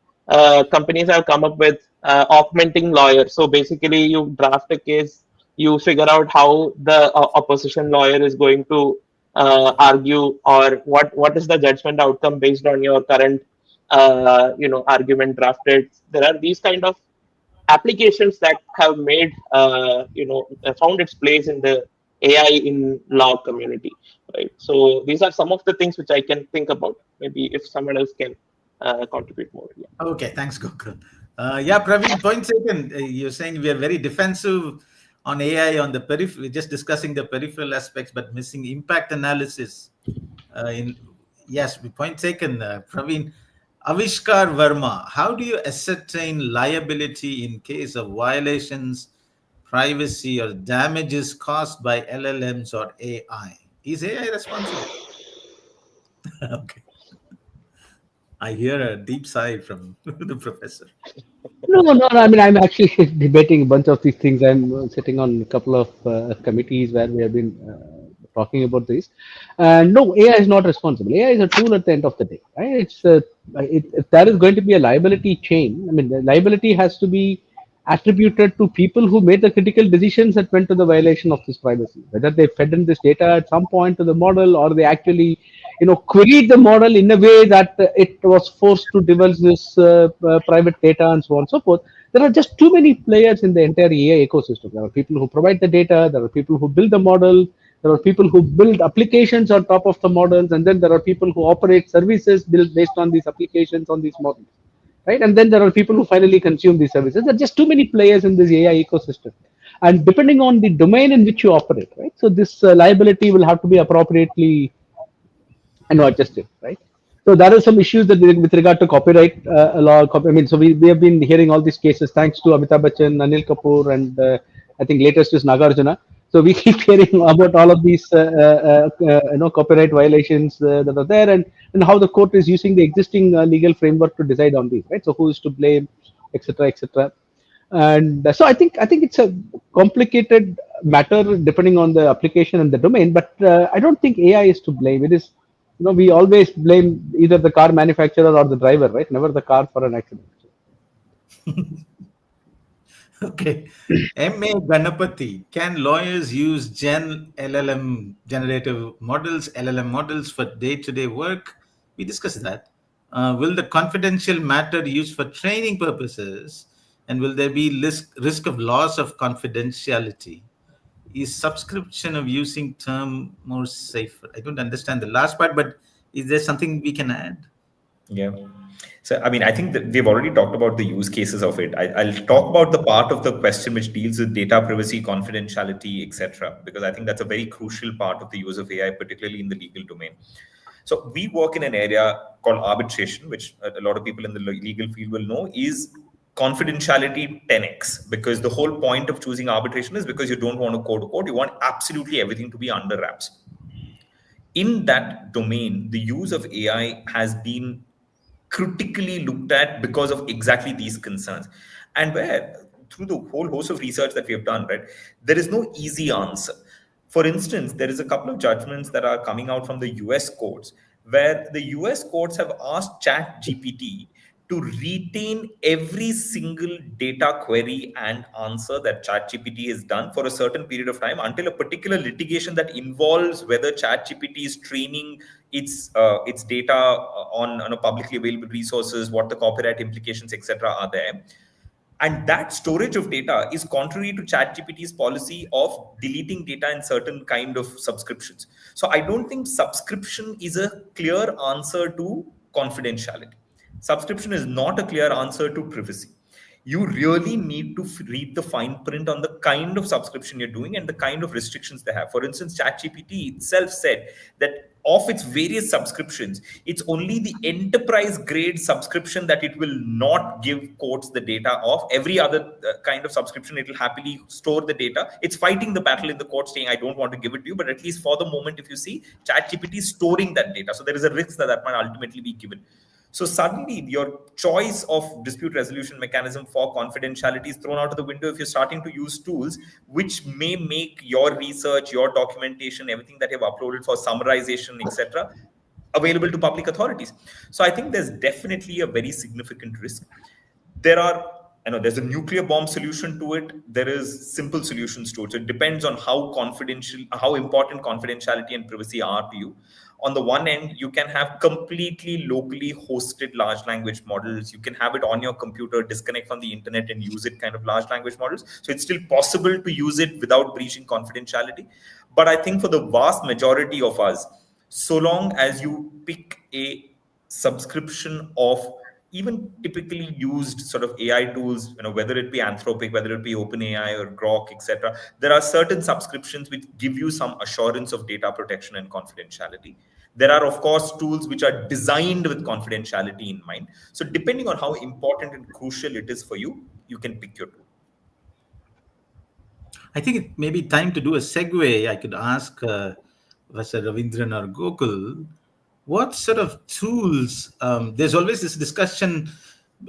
companies have come up with augmenting lawyers. So basically you draft a case, you figure out how the opposition lawyer is going to argue, or what is the judgment outcome based on your current argument drafted. There are these kind of applications that have made found its place in the AI in law community, right? So these are some of the things which I can think about. Maybe if someone else can contribute more. Yeah. Okay, thanks, Gokul. Yeah, Praveen, point taken. You're saying we are very defensive on AI on the periphery, just discussing the peripheral aspects, but missing impact analysis. Yes, point taken, Praveen. Avishkar Verma, how do you ascertain liability in case of violations, privacy, or damages caused by LLMs or AI? Is AI responsible? Okay. I hear a deep sigh from the professor. No. I mean, I'm actually debating a bunch of these things. I'm sitting on a couple of committees where we have been talking about this. And no, AI is not responsible. AI is a tool at the end of the day, right? If there is going to be a liability chain, I mean, the liability has to be attributed to people who made the critical decisions that went to the violation of this privacy. Whether they fed in this data at some point to the model, or they actually queried the model in a way that it was forced to divulge this private data and so on and so forth. There are just too many players in the entire AI ecosystem. There are people who provide the data, there are people who build the model, there are people who build applications on top of the models, and then there are people who operate services built based on these applications on these models, right? And then there are people who finally consume these services. There are just too many players in this AI ecosystem, and depending on the domain in which you operate, right? So this liability will have to be appropriately adjusted, right? So there are some issues that with regard to copyright law. I mean, so we have been hearing all these cases thanks to Amitabh Bachchan, Anil Kapoor, and I think latest is Nagarjuna. So we keep hearing about all of these copyright violations that are there, and how the court is using the existing legal framework to decide on these, right? So who is to blame, etc., etc. And so I think it's a complicated matter depending on the application and the domain. But I don't think AI is to blame. It is, we always blame either the car manufacturer or the driver, right? Never the car for an accident. Okay. M.A. Ganapati, can lawyers use generative models, LLM models for day-to-day work? We discussed that. Will the confidential matter used for training purposes, and will there be risk of loss of confidentiality? Is subscription of using term more safer? I don't understand the last part, but is there something we can add? Yeah. So, I mean, I think that we've already talked about the use cases of it. I'll talk about the part of the question which deals with data privacy, confidentiality, etc., because I think that's a very crucial part of the use of AI, particularly in the legal domain. So we work in an area called arbitration, which a lot of people in the legal field will know is confidentiality 10x, because the whole point of choosing arbitration is because you don't want to go to court. You want absolutely everything to be under wraps. In that domain, the use of AI has been critically looked at because of exactly these concerns. And where, through the whole host of research that we have done, right, there is no easy answer. For instance, there is a couple of judgments that are coming out from the US courts, where the US courts have asked ChatGPT to retain every single data query and answer that ChatGPT has done for a certain period of time until a particular litigation that involves whether ChatGPT is training its data on publicly available resources, what the copyright implications, etc., are there. And that storage of data is contrary to ChatGPT's policy of deleting data in certain kind of subscriptions. So I don't think subscription is a clear answer to confidentiality. Subscription is not a clear answer to privacy. You really need to read the fine print on the kind of subscription you're doing and the kind of restrictions they have. For instance, ChatGPT itself said that of its various subscriptions, it's only the enterprise grade subscription that it will not give courts the data of. Every other kind of subscription, it will happily store the data. It's fighting the battle in the court saying, I don't want to give it to you, but at least for the moment, if you see, ChatGPT is storing that data. So there is a risk that might ultimately be given. So suddenly your choice of dispute resolution mechanism for confidentiality is thrown out of the window if you're starting to use tools which may make your research, your documentation, everything that you've uploaded for summarization, etc., available to public authorities. So I think there's definitely a very significant risk. There's a nuclear bomb solution to it. There is simple solutions to it. So it depends on how important confidentiality and privacy are to you. On the one end, you can have completely locally hosted large language models. You can have it on your computer, disconnect from the internet and use it kind of large language models. So it's still possible to use it without breaching confidentiality. But I think for the vast majority of us, so long as you pick a subscription of even typically used sort of AI tools, whether it be Anthropic, whether it be OpenAI or Grok, etc., there are certain subscriptions which give you some assurance of data protection and confidentiality. There are, of course, tools which are designed with confidentiality in mind. So depending on how important and crucial it is for you, you can pick your tool. I think it may be time to do a segue. I could ask Professor Ravindran or Gokul, what sort of tools? There's always this discussion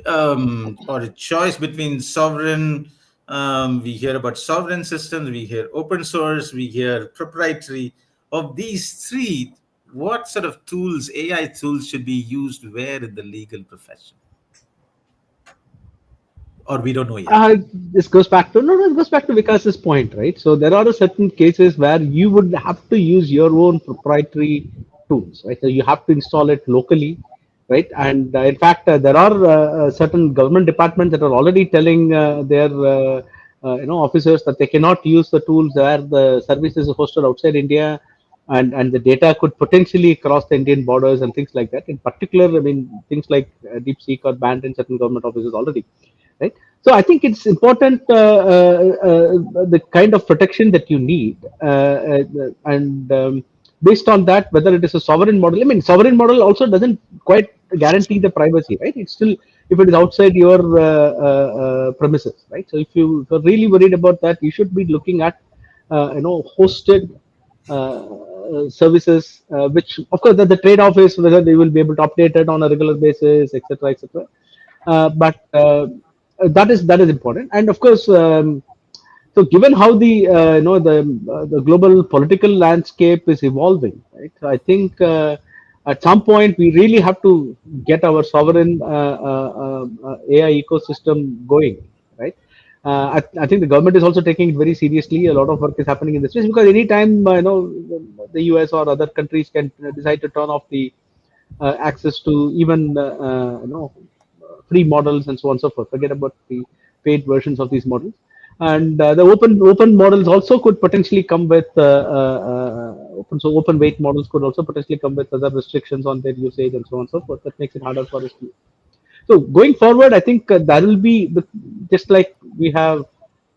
or a choice between sovereign. We hear about sovereign systems, we hear open source, we hear proprietary. Of these three, what sort of tools, AI tools, should be used where in the legal profession? Or we don't know yet? This goes back to it goes back to Vikas's point, right? So there are certain cases where you would have to use your own proprietary tools, right? So you have to install it locally, right? And in fact, there are certain government departments that are already telling their officers that they cannot use the tools where the service is hosted outside India, and the data could potentially cross the Indian borders and things like that. In particular, I mean, things like DeepSeek are banned in certain government offices already, right? So I think it's important the kind of protection that you need, and based on that, whether it is a sovereign model. I mean, sovereign model also doesn't quite guarantee the privacy, right? It's still, if it is outside your premises, right? So if you're really worried about that, you should be looking at hosted services, which of course the trade-off is whether they will be able to update it on a regular basis, etc., etc. But that is important, and of course, so given how the global political landscape is evolving, right? So I think at some point we really have to get our sovereign AI ecosystem going, right? I think the government is also taking it very seriously. A lot of work is happening in this space because anytime the US or other countries can decide to turn off the access to even free models and so on and so forth. Forget about the paid versions of these models. And the open models also could potentially come with open weight models could also potentially come with other restrictions on their usage and so on and so forth. That makes it harder for us to. So going forward, I think that will be just like we have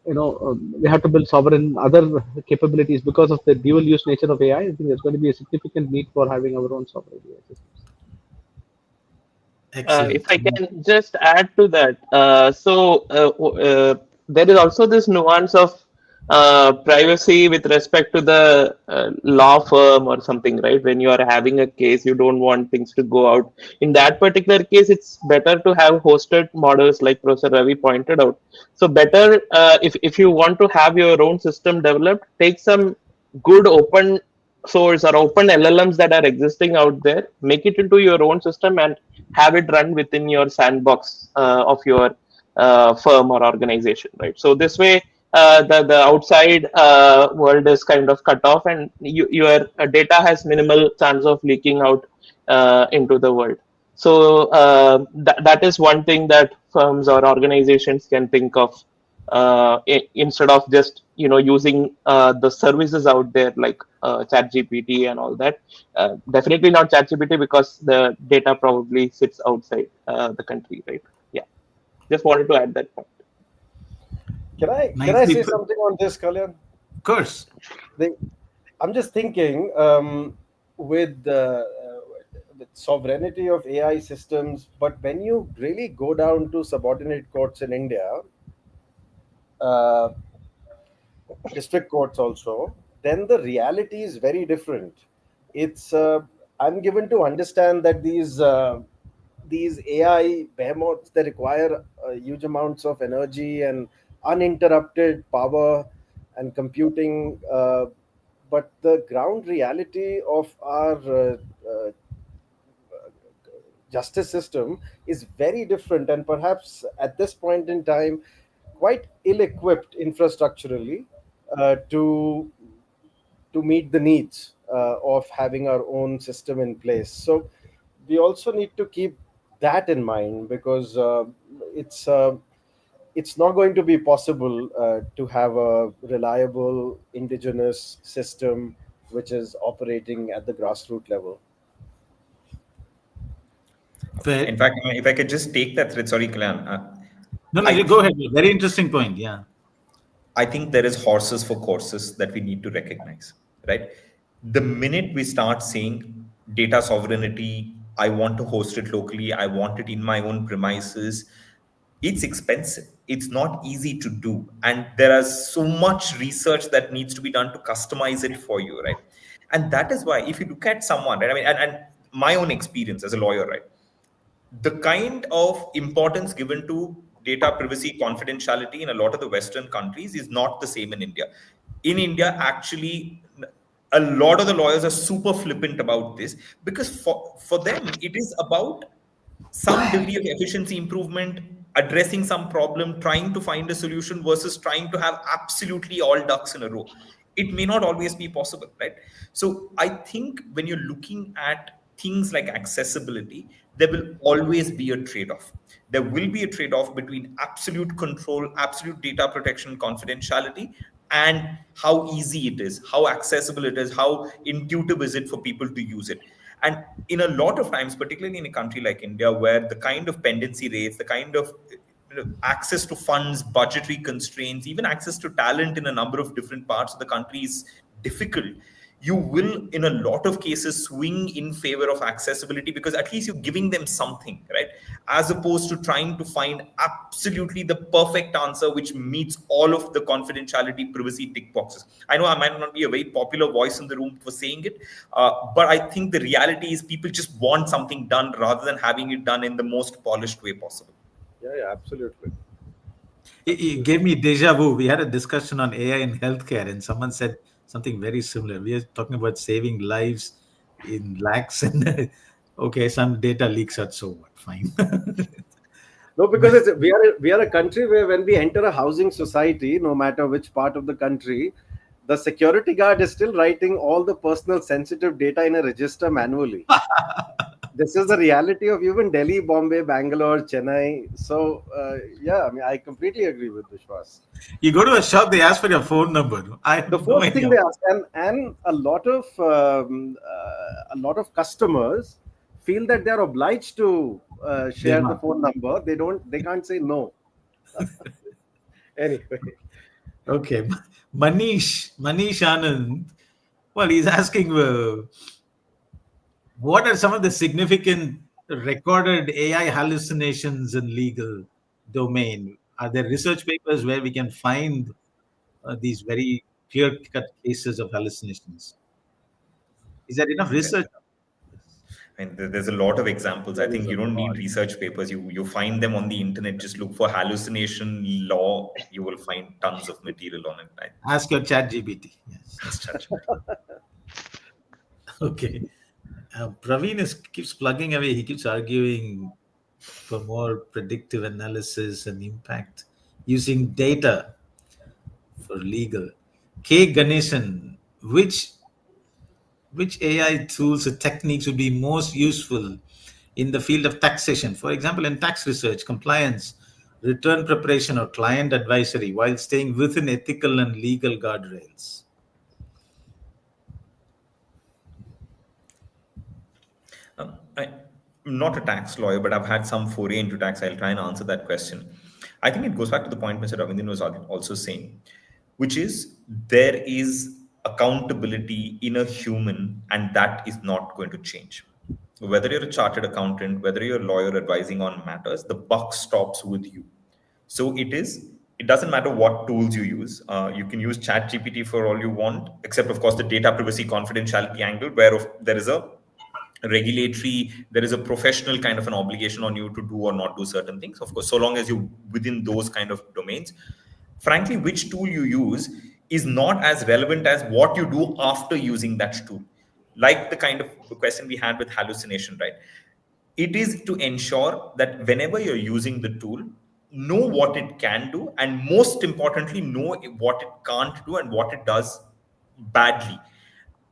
to build sovereign other capabilities because of the dual use nature of AI. I think there's going to be a significant need for having our own sovereign AI systems. Excellent. If I can just add to that, there is also this nuance of privacy with respect to the law firm or something, right? When you are having a case, you don't want things to go out. In that particular case, it's better to have hosted models, like Professor Ravi pointed out. So better if you want to have your own system developed, take some good open source or open LLMs that are existing out there, make it into your own system and have it run within your sandbox of your firm or organization, right? So this way, the outside world is kind of cut off, and your data has minimal chance of leaking out into the world. So that is one thing that firms or organizations can think of instead of just using the services out there like ChatGPT and all that. Definitely not ChatGPT because the data probably sits outside the country, right? Yeah, just wanted to add that point. Can I say something on this, Kalyan? Of course. I'm just thinking with the sovereignty of AI systems, but when you really go down to subordinate courts in India, uh, district courts also, then the reality is very different. It's I'm given to understand that these AI behemoths, they require huge amounts of energy and uninterrupted power and computing. But the ground reality of our justice system is very different, and perhaps at this point in time quite ill-equipped infrastructurally to meet the needs of having our own system in place. So we also need to keep that in mind, because it's uh, it's not going to be possible to have a reliable indigenous system which is operating at the grassroots level. Fair. In fact, if I could just take that thread, sorry, Kalyan. No, I you go ahead. think Very interesting point. Yeah. I think there is horses for courses that we need to recognize, right? The minute we start saying data sovereignty, I want to host it locally, I want it in my own premises, it's expensive. It's not easy to do. And there is so much research that needs to be done to customize it for you, right? And that is why if you look at someone, right? I mean, and my own experience as a lawyer, right? The kind of importance given to data privacy confidentiality in a lot of the western countries is not the same in India. In India, actually, a lot of the lawyers are super flippant about this, because for them it is about some degree of efficiency improvement, addressing some problem, trying to find a solution, versus trying to have absolutely all ducks in a row. It may not always be possible, right? So I think when you're looking at things like accessibility, there will always be a trade-off. There will be a trade-off between absolute control, absolute data protection, confidentiality, and how easy it is, how accessible it is, how intuitive is it for people to use it. And in a lot of times, particularly in a country like India, where the kind of pendency rates, the kind of access to funds, budgetary constraints, even access to talent in a number of different parts of the country is difficult, you will in a lot of cases swing in favor of accessibility, because at least you're giving them something, right? As opposed to trying to find absolutely the perfect answer which meets all of the confidentiality privacy tick boxes. I know I might not be a very popular voice in the room for saying it, but I think the reality is people just want something done rather than having it done in the most polished way possible. Yeah, absolutely. It gave me deja vu. We had a discussion on AI in healthcare, and someone said something very similar. We are talking about saving lives in lakhs, and okay, some data leaks out. So what? Fine. No, because we are a country where when we enter a housing society, no matter which part of the country, the security guard is still writing all the personal sensitive data in a register manually. This is the reality of even Delhi, Bombay, Bangalore, Chennai. So yeah, I mean, I completely agree with Vishwas. You go to a shop, they ask for your phone number. I have The no first thing idea. they ask, and a lot of customers feel that they are obliged to share the must. phone number. They can't say no. Anyway, Okay, Manish Anand. Well, he's asking, what are some of the significant recorded AI hallucinations in legal domain? Are there research papers where we can find these very clear-cut cases of hallucinations? Is there enough research? And there's a lot of examples. I there is think a you don't need lot. research papers. You find them on the internet. Just look for hallucination law. You will find tons of material on it. Right? Ask your ChatGPT. Yes. That's such. Okay. Praveen keeps plugging away. He keeps arguing for more predictive analysis and impact using data for legal. K. Ganesan, which AI tools or techniques would be most useful in the field of taxation? For example, in tax research, compliance, return preparation, or client advisory, while staying within ethical and legal guardrails. I'm not a tax lawyer, but I've had some foray into tax. I'll try and answer that question. I think it goes back to the point Mr. Ravindran was also saying, which is there is accountability in a human, and that is not going to change. Whether you're a chartered accountant, whether you're a lawyer advising on matters, the buck stops with you. So it doesn't matter what tools you use. You can use ChatGPT for all you want, except of course the data privacy confidentiality angle, where there is a there is a professional kind of an obligation on you to do or not do certain things, of course, so long as you within those kind of domains. Frankly, which tool you use is not as relevant as what you do after using that tool. Like the kind of question we had with hallucination, right? It is to ensure that whenever you're using the tool, know what it can do, and most importantly, know what it can't do and what it does badly.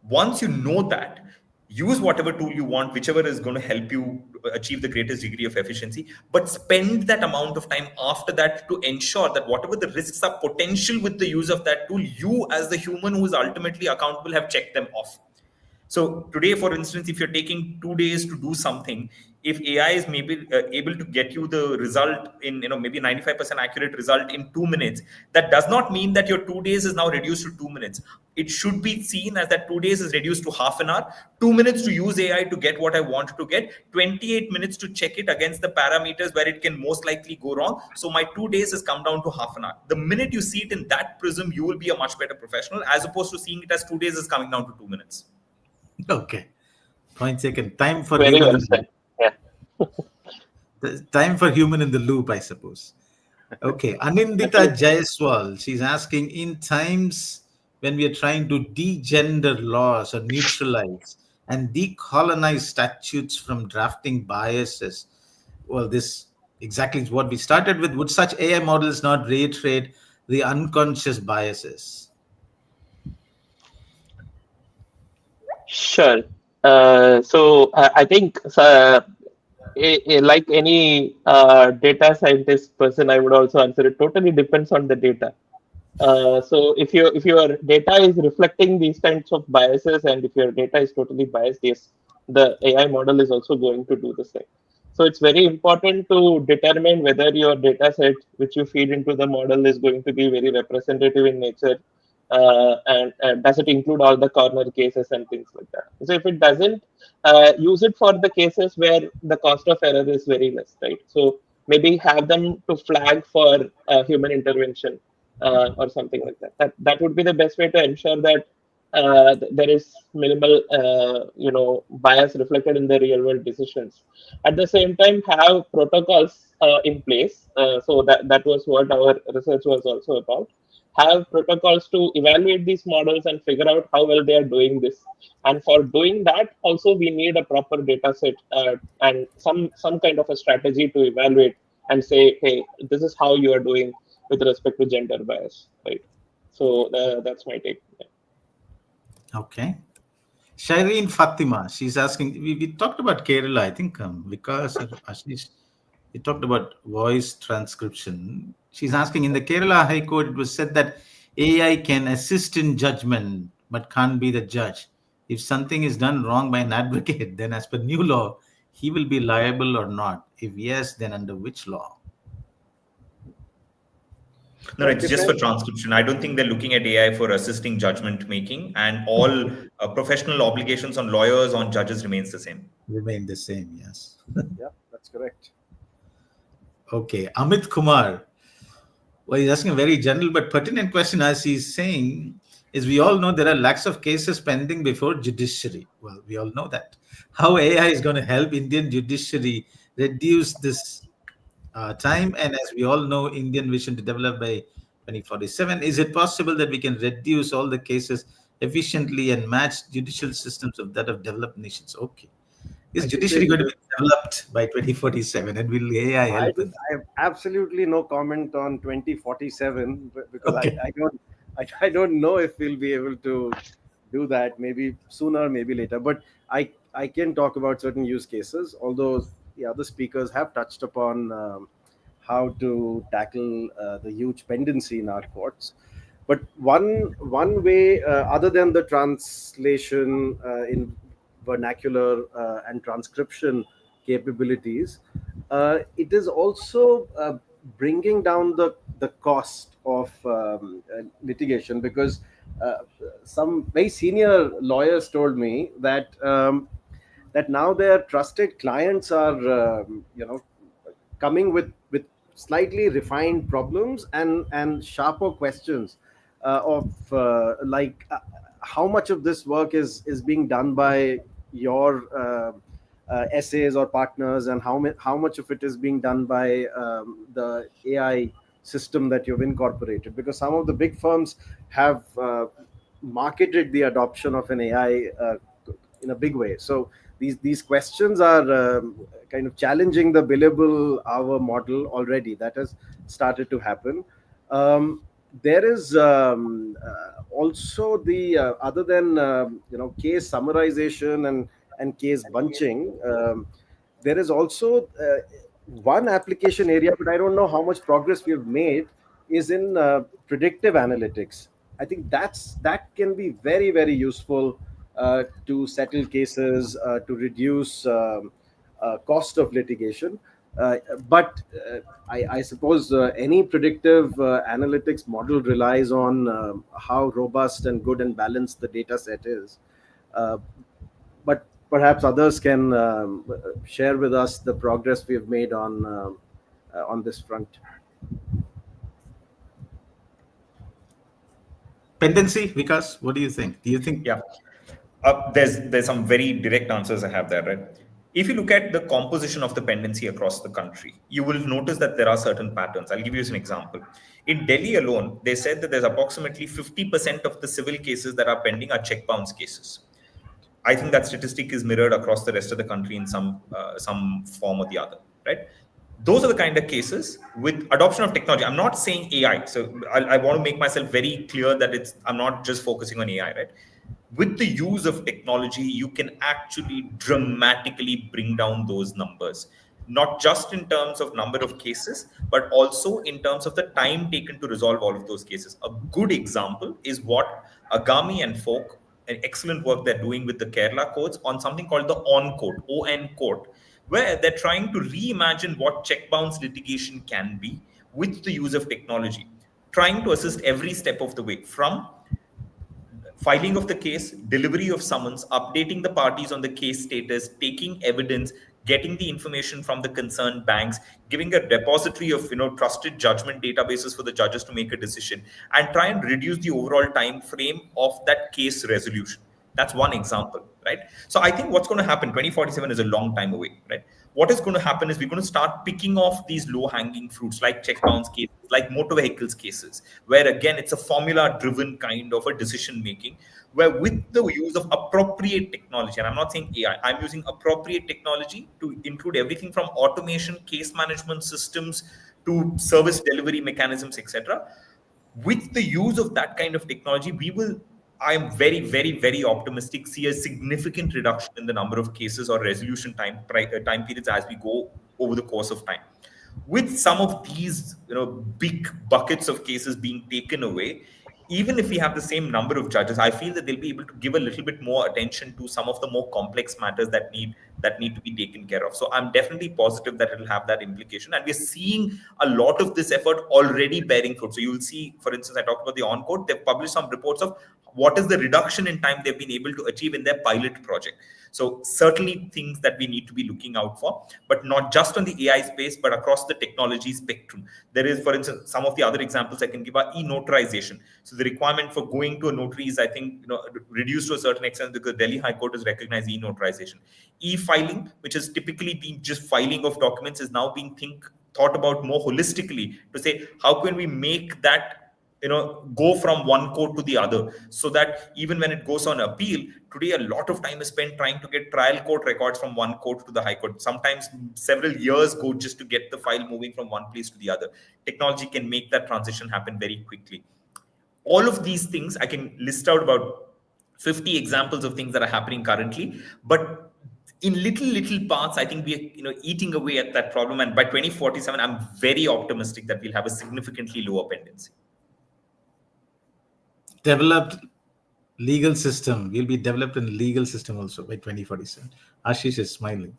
Once you know that, use whatever tool you want, whichever is going to help you achieve the greatest degree of efficiency, but spend that amount of time after that to ensure that whatever the risks are potential with the use of that tool, you as the human who is ultimately accountable have checked them off. So today, for instance, if you're taking 2 days to do something, if AI is maybe able to get you the result in, maybe 95% accurate result in 2 minutes, that does not mean that your 2 days is now reduced to 2 minutes. It should be seen as that 2 days is reduced to half an hour, 2 minutes to use AI to get what I want to get, 28 minutes to check it against the parameters where it can most likely go wrong. So my 2 days has come down to half an hour. The minute you see it in that prism, you will be a much better professional, as opposed to seeing it as 2 days is coming down to 2 minutes. Okay. Point taken. Time for Very human. well said. Yeah. Time for human in the loop, I suppose. Okay. Anindita Jaiswal, she's asking, in times when we are trying to degender laws or neutralize and decolonize statutes from drafting biases, well, this exactly is what we started with. Would such AI models not reiterate the unconscious biases? Sure. I think like any data scientist person, I would also answer it. Totally depends on the data. So if your data is reflecting these kinds of biases, and if your data is totally biased, yes, the AI model is also going to do the same. So it's very important to determine whether your data set which you feed into the model is going to be very representative in nature, and does it include all the corner cases and things like that. So if it doesn't, use it for the cases where the cost of error is very less, right? So maybe have them to flag for human intervention, or something like that. That would be the best way to ensure that there is minimal, bias reflected in the real world decisions. At the same time, have protocols in place. So that was what our research was also about. Have protocols to evaluate these models and figure out how well they are doing this. And for doing that, also we need a proper data set, and some kind of a strategy to evaluate and say, hey, this is how you are doing with respect to gender bias, right? So that's my take. Yeah. Okay. Shireen Fatima, she's asking, we talked about Kerala, I think Vikas or Ashish, we talked about voice transcription. She's asking, in the Kerala High Court, it was said that AI can assist in judgment but can't be the judge. If something is done wrong by an advocate, then as per new law, he will be liable or not. If yes, then under which law? No, it's just for transcription. I don't think they're looking at AI for assisting judgment making, and all professional obligations on lawyers, on judges remains the same. Remain the same, yes. Yeah, that's correct. Okay, Amit Kumar. Well, he's asking a very general but pertinent question, as he's saying, is we all know there are lakhs of cases pending before judiciary. Well, we all know that. How AI is going to help Indian judiciary reduce this time? And as we all know, Indian vision to develop by 2047, is it possible that we can reduce all the cases efficiently and match judicial systems of that of developed nations? Okay. Is judiciary going to be developed by 2047, and will AI help us? I have absolutely no comment on 2047 because Okay. I don't know if we'll be able to do that. Maybe sooner, maybe later. But I can talk about certain use cases. Although the other speakers have touched upon how to tackle the huge pendency in our courts. But one way, other than the translation in vernacular and transcription capabilities, it is also bringing down the cost of litigation, because some very senior lawyers told me that that now their trusted clients are coming with slightly refined problems and sharper questions of how much of this work is being done by your essays or partners, and how much of it is being done by the AI system that you've incorporated, because some of the big firms have marketed the adoption of an AI in a big way. So these questions are kind of challenging the billable hour model already. That has started to happen. There is also the other than case summarization and case bunching, there is also one application area, but I don't know how much progress we have made, is in predictive analytics. I think that can be very, very useful to settle cases, to reduce cost of litigation. But I suppose any predictive analytics model relies on how robust and good and balanced the data set is. Uh, but perhaps others can share with us the progress we have made on this front. Pendency, Vikas, what do you think? Do you think? Yeah. There's some very direct answers I have there, right? If you look at the composition of the pendency across the country, you will notice that there are certain patterns. I'll give you an example. In Delhi alone, they said that there's approximately 50% of the civil cases that are pending are check bounce cases. I think that statistic is mirrored across the rest of the country in some form or the other, right? Those are the kind of cases with adoption of technology. I'm not saying AI, so I want to make myself very clear that I'm not just focusing on AI, right? With the use of technology, you can actually dramatically bring down those numbers, not just in terms of number of cases, but also in terms of the time taken to resolve all of those cases. A good example is what Agami and Folk, an excellent work they're doing with the Kerala courts on something called the ON court, ON court, where they're trying to reimagine what check bounce litigation can be with the use of technology, trying to assist every step of the way, from filing of the case, delivery of summons, updating the parties on the case status, taking evidence, getting the information from the concerned banks, giving a repository of trusted judgment databases for the judges to make a decision, and try and reduce the overall time frame of that case resolution. That's one example, right? So I think what's going to happen, 2047 is a long time away, right? What is going to happen is we're going to start picking off these low-hanging fruits like check bounce cases, like motor vehicles cases, where again, it's a formula-driven kind of a decision-making, where with the use of appropriate technology, and I'm not saying AI, I'm using appropriate technology to include everything from automation, case management systems, to service delivery mechanisms, etc. With the use of that kind of technology, I am very, very, very optimistic, see a significant reduction in the number of cases or resolution time periods as we go over the course of time. With some of these big buckets of cases being taken away, even if we have the same number of judges, I feel that they'll be able to give a little bit more attention to some of the more complex matters that need to be taken care of. So I'm definitely positive that it'll have that implication. And we're seeing a lot of this effort already bearing fruit. So you'll see, for instance, I talked about the on-court. They've published some reports of what is the reduction in time they've been able to achieve in their pilot project. So certainly things that we need to be looking out for, but not just on the AI space, but across the technology spectrum. There is, for instance, some of the other examples I can give are e-notarization. So the requirement for going to a notary is, I think, reduced to a certain extent because Delhi High Court has recognized e-notarization. E-filing, which has typically been just filing of documents, is now being thought about more holistically to say, how can we make that go from one court to the other, so that even when it goes on appeal, today a lot of time is spent trying to get trial court records from one court to the high court. Sometimes several years go just to get the file moving from one place to the other. Technology can make that transition happen very quickly. All of these things, I can list out about 50 examples of things that are happening currently, but in little parts, I think we are eating away at that problem. And by 2047, I'm very optimistic that we'll have a significantly lower pendency. Developed legal system will be developed in legal system also by 2047. Ashish is smiling.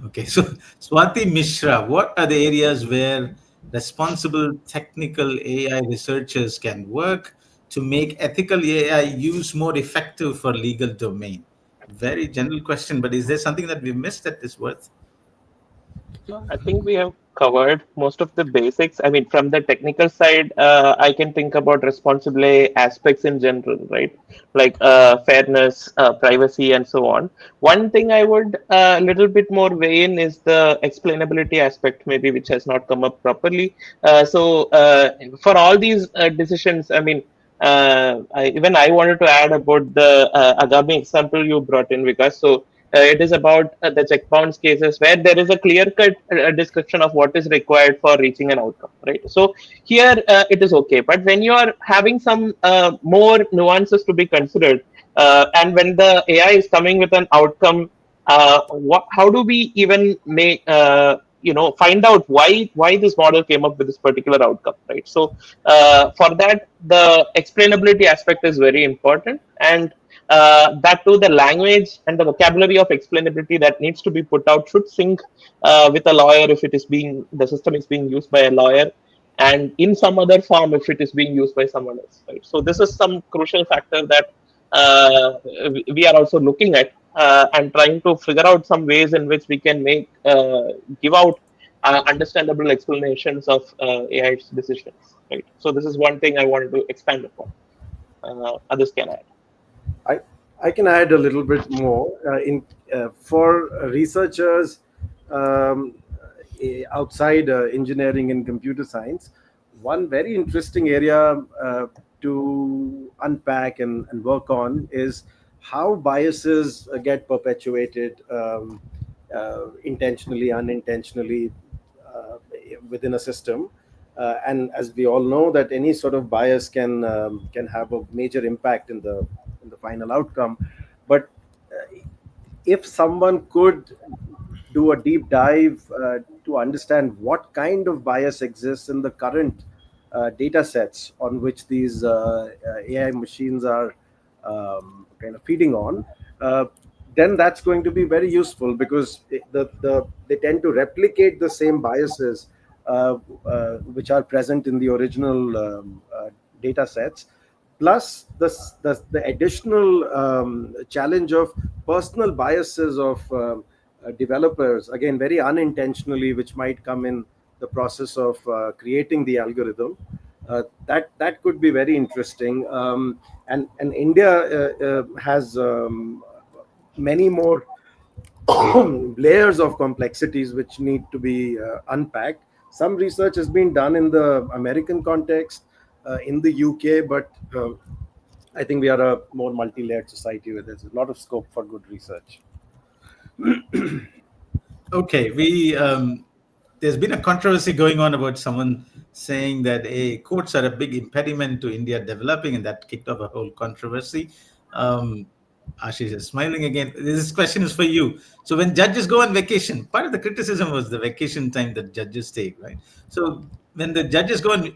Okay, so Swati Mishra, what are the areas where responsible technical AI researchers can work to make ethical AI use more effective for legal domain? Very general question, but is there something that we missed that is worth? I think we have covered most of the basics. I mean, from the technical side, I can think about responsible AI aspects in general, right? Like fairness, privacy, and so on. One thing I would a little bit more weigh in is the explainability aspect, maybe, which has not come up properly. For all these decisions, I mean, even I wanted to add about the Agami example you brought in, Vikas. So it is about the check bounce cases where there is a clear-cut description of what is required for reaching an outcome, right? So here it is okay. But when you are having some more nuances to be considered, and when the AI is coming with an outcome, how do we even make find out why this model came up with this particular outcome, right? So for that, the explainability aspect is very important. And That too, the language and the vocabulary of explainability that needs to be put out should sync with a lawyer if the system is being used by a lawyer, and in some other form if it is being used by someone else. Right. So this is some crucial factor that we are also looking at and trying to figure out some ways in which we can give out understandable explanations of AI's decisions. Right. So this is one thing I wanted to expand upon. Others can add. I can add a little bit more. For researchers outside engineering and computer science, one very interesting area to unpack and work on is how biases get perpetuated intentionally, unintentionally within a system. And as we all know, that any sort of bias can have a major impact in the final outcome. But if someone could do a deep dive to understand what kind of bias exists in the current data sets on which these AI machines are kind of feeding on, then that's going to be very useful, because they tend to replicate the same biases which are present in the original data sets, plus the additional challenge of personal biases of developers, again very unintentionally, which might come in the process of creating the algorithm. That could be very interesting. And India has many more layers of complexities which need to be unpacked. Some research has been done in the American context, in the UK, but I think we are a more multi-layered society where there's a lot of scope for good research. Okay, there's been a controversy going on about someone saying that courts are a big impediment to India developing, and that kicked off a whole controversy. Ashish is smiling again. This question is for you. So when judges go on vacation, part of the criticism was the vacation time that judges take, right? So when the judges go on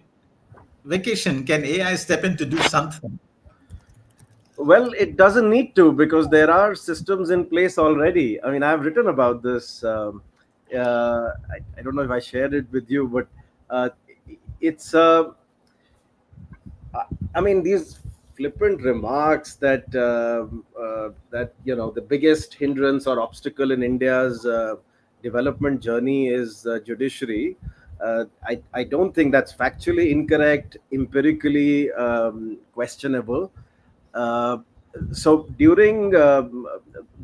vacation, can AI step in to do something? Well, it doesn't need to, because there are systems in place already. I mean, I've written about this. I don't know if I shared it with you, but it's I mean, these flippant remarks that the biggest hindrance or obstacle in India's development journey is judiciary. I don't think that's factually incorrect, empirically questionable. Uh, so during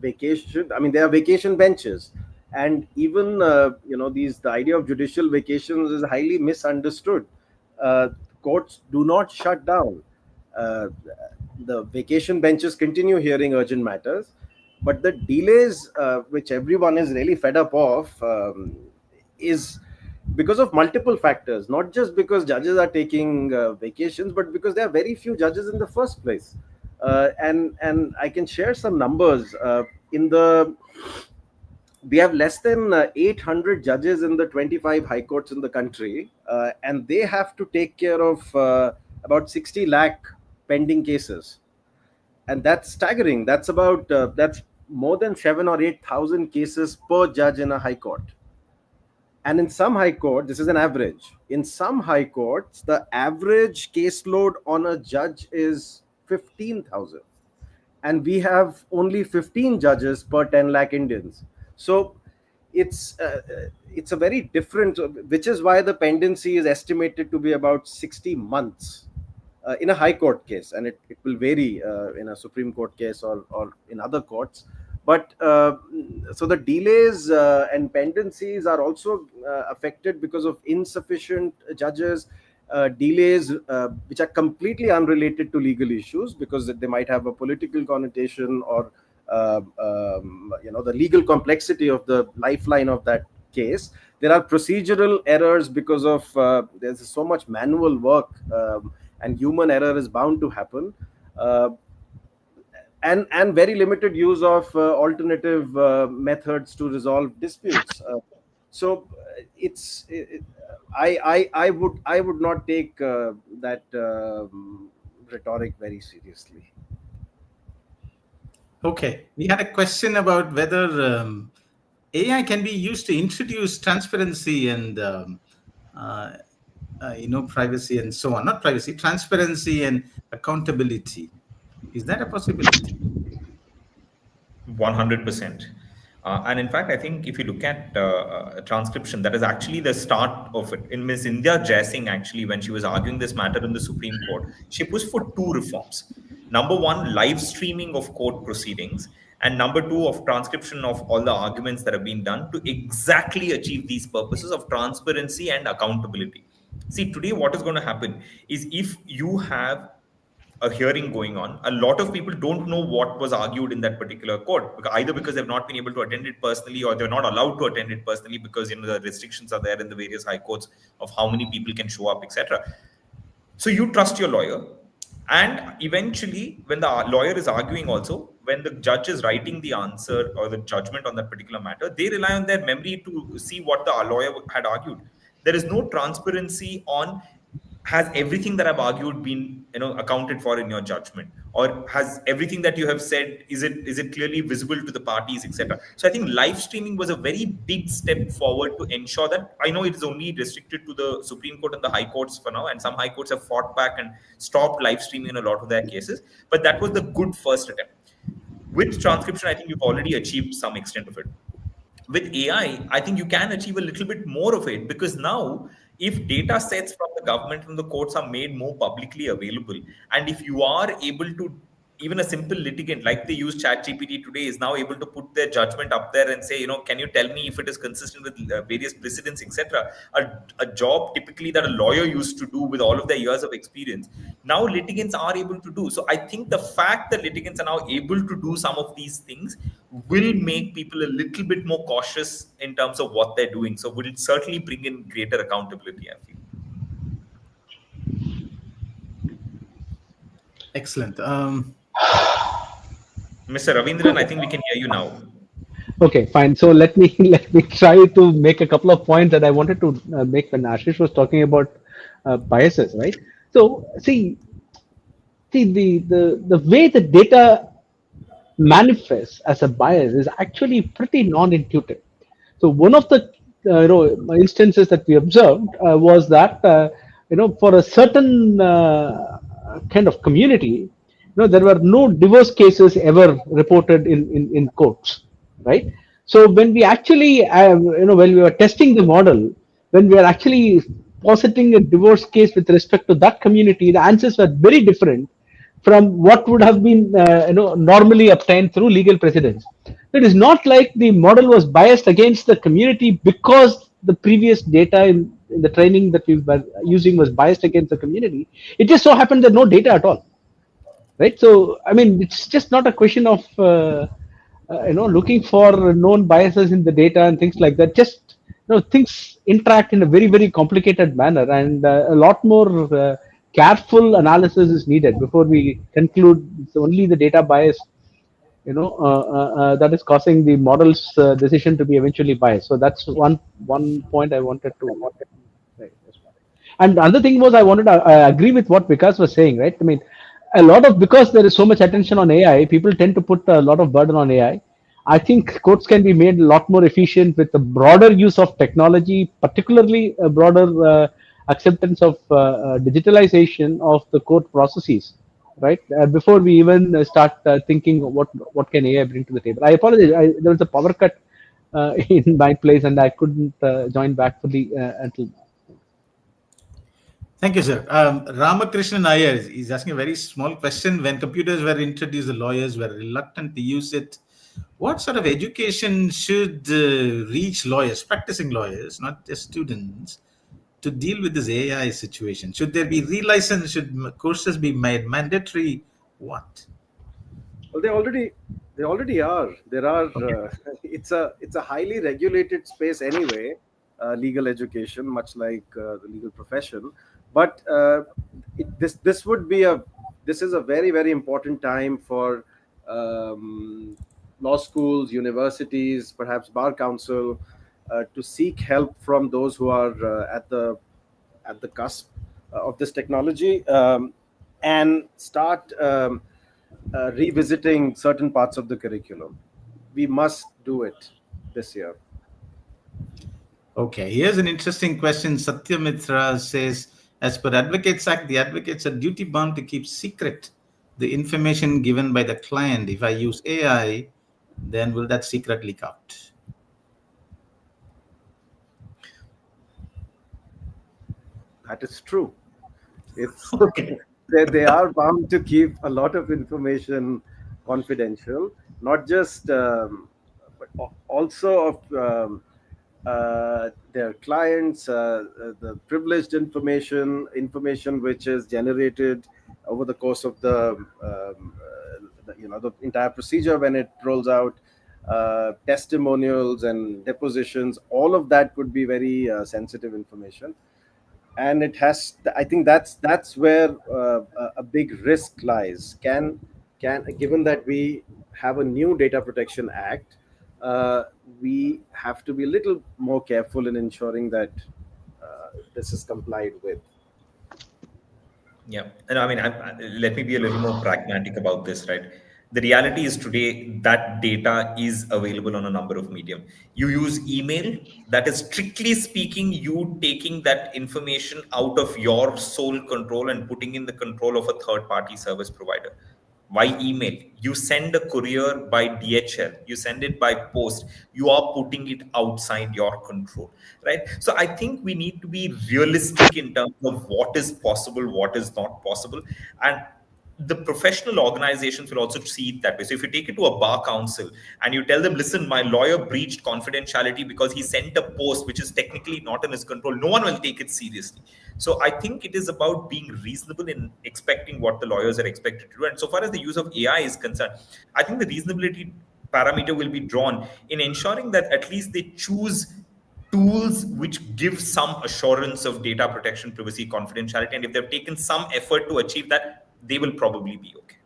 vacation, I mean, there are vacation benches, and even the idea of judicial vacations is highly misunderstood. Uh, Courts do not shut down. Uh, the vacation benches continue hearing urgent matters, but the delays, which everyone is really fed up of, is because of multiple factors. Not just because judges are taking vacations, but because there are very few judges in the first place. And I can share some numbers. We have less than 800 judges in the 25 high courts in the country, and they have to take care of about 60 lakh pending cases, and that's staggering. That's more than 7 or 8 thousand cases per judge in a high court. And in some high court, this is an average. In some high courts, the average caseload on a judge is 15,000, and we have only 15 judges per 10 lakh Indians. So it's a very different, which is why the pendency is estimated to be about 60 months in a high court case, and it will vary in a Supreme Court case or in other courts. But so the delays and pendencies are also affected because of insufficient judges, delays which are completely unrelated to legal issues, because they might have a political connotation, or the legal complexity of the lifeline of that case. There are procedural errors because of there's so much manual work, and human error is bound to happen. And very limited use of alternative methods to resolve disputes. So I would not take that rhetoric very seriously. Okay, we had a question about whether AI can be used to introduce transparency and uh, privacy and so on. Not privacy, transparency and accountability. Is that a possibility? 100%. And in fact, I think if you look at transcription, that is actually the start of it. In Miss India Jaising, actually, when she was arguing this matter in the Supreme Court, she pushed for two reforms. Number one, live streaming of court proceedings. And number two, of transcription of all the arguments that have been done to exactly achieve these purposes of transparency and accountability. See, today, what is going to happen is if you have a hearing going on, a lot of people don't know what was argued in that particular court, either because they've not been able to attend it personally, or they're not allowed to attend it personally because the restrictions are there in the various high courts of how many people can show up, etc. So you trust your lawyer, and eventually when the lawyer is arguing, also when the judge is writing the answer or the judgment on that particular matter, they rely on their memory to see what the lawyer had argued. There is no transparency on, has everything that I've argued been accounted for in your judgment, or has everything that you have said, is it clearly visible to the parties, etc. So I think live streaming was a very big step forward to ensure that, I know it is only restricted to the Supreme Court and the high courts for now, and some high courts have fought back and stopped live streaming in a lot of their cases, but that was the good first attempt. With transcription, I think you've already achieved some extent of it. With AI, I think you can achieve a little bit more of it, because now if data sets from the government and the courts are made more publicly available, and if you are able to, even a simple litigant like they use ChatGPT today is now able to put their judgment up there and say, can you tell me if it is consistent with various precedents, etc. A job typically that a lawyer used to do with all of their years of experience, now litigants are able to do. So I think the fact that litigants are now able to do some of these things will make people a little bit more cautious in terms of what they're doing. So will certainly bring in greater accountability, I feel. Excellent. Mr. Ravindran, I think we can hear you now. Okay, fine. So let me try to make a couple of points that I wanted to make when Ashish was talking about biases, right? So see the way the data manifests as a bias is actually pretty non-intuitive. So one of the instances that we observed was that for a certain kind of community, there were no divorce cases ever reported in courts, right? So when we actually when we were testing the model, when we were actually positing a divorce case with respect to that community, the answers were very different from what would have been normally obtained through legal precedents. It is not like the model was biased against the community because the previous data in the training that we were using was biased against the community. It just so happened that no data at all, right? So I mean, it's just not a question of looking for known biases in the data and things like that. Just things interact in a very, very complicated manner, and a lot more careful analysis is needed before we conclude it's only the data bias that is causing the model's decision to be eventually biased. So that's one point I wanted to. Right. And the other thing was I agree with what Vikas was saying, right? I mean, a lot of, because there is so much attention on AI, people tend to put a lot of burden on AI. I think courts can be made a lot more efficient with the broader use of technology, particularly a broader acceptance of digitalization of the court processes, right? Before we even start thinking what can AI bring to the table. I apologize. There was a power cut in my place, and I couldn't join back fully until. Thank you, sir. Ramakrishnan Iyer is asking a very small question. When computers were introduced, the lawyers were reluctant to use it. What sort of education should reach lawyers, practicing lawyers, not just students, to deal with this AI situation? Should there be relicense? Should courses be made mandatory? What? Well, they already are. There are. It's a highly regulated space anyway. Legal education, much like the legal profession. But this would be this is a very, very important time for law schools, universities, perhaps bar council, to seek help from those who are at the cusp of this technology, and start revisiting certain parts of the curriculum. We must do it this year. Okay, here's an interesting question. Satyamitra says, as per Advocates Act, the advocates are duty bound to keep secret the information given by the client. If I use AI, then will that secret leak out? That is true. It's Okay. they are bound to keep a lot of information confidential, not just but also of their clients, the privileged information which is generated over the course of the entire procedure when it rolls out, testimonials and depositions. All of that could be very sensitive information, and it has. I think that's where a big risk lies. Can given that we have a new data protection act, we have to be a little more careful in ensuring that this is complied with. Yeah, and I mean, let me be a little more pragmatic about this, right? The reality is today that data is available on a number of medium. You use email, that is strictly speaking, you taking that information out of your sole control and putting in the control of a third-party service provider. Why email? You send a courier by DHL, you send it by post, you are putting it outside your control, right? So I think we need to be realistic in terms of what is possible, what is not possible. And the professional organizations will also see it that way. So if you take it to a bar council and you tell them, listen, my lawyer breached confidentiality because he sent a post which is technically not in his control, no one will take it seriously. So I think it is about being reasonable in expecting what the lawyers are expected to do. And so far as the use of AI is concerned, I think the reasonability parameter will be drawn in ensuring that at least they choose tools which give some assurance of data protection, privacy, confidentiality. And if they've taken some effort to achieve that, they will probably be okay.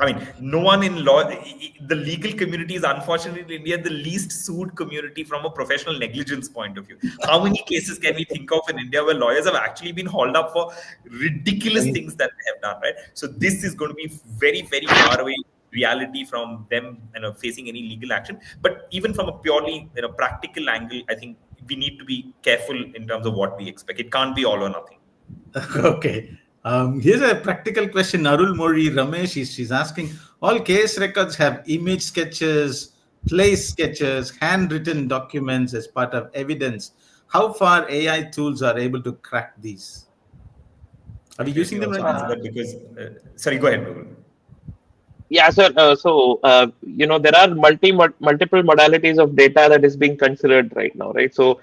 I mean, no one in law, the legal community is unfortunately in India the least sued community from a professional negligence point of view. How many cases can we think of in India where lawyers have actually been hauled up for ridiculous things that they have done, right? So this is going to be very, very far away reality from them, facing any legal action. But even from a purely practical angle, I think we need to be careful in terms of what we expect. It can't be all or nothing. Okay. Here's a practical question. Arul Mori Ramesh, she's asking, all case records have image sketches, place sketches, handwritten documents as part of evidence. How far AI tools are able to crack these? Are we using them right now? Because, sorry, go ahead, Rahul. Yeah, sir. There are multiple modalities of data that is being considered right now, right? So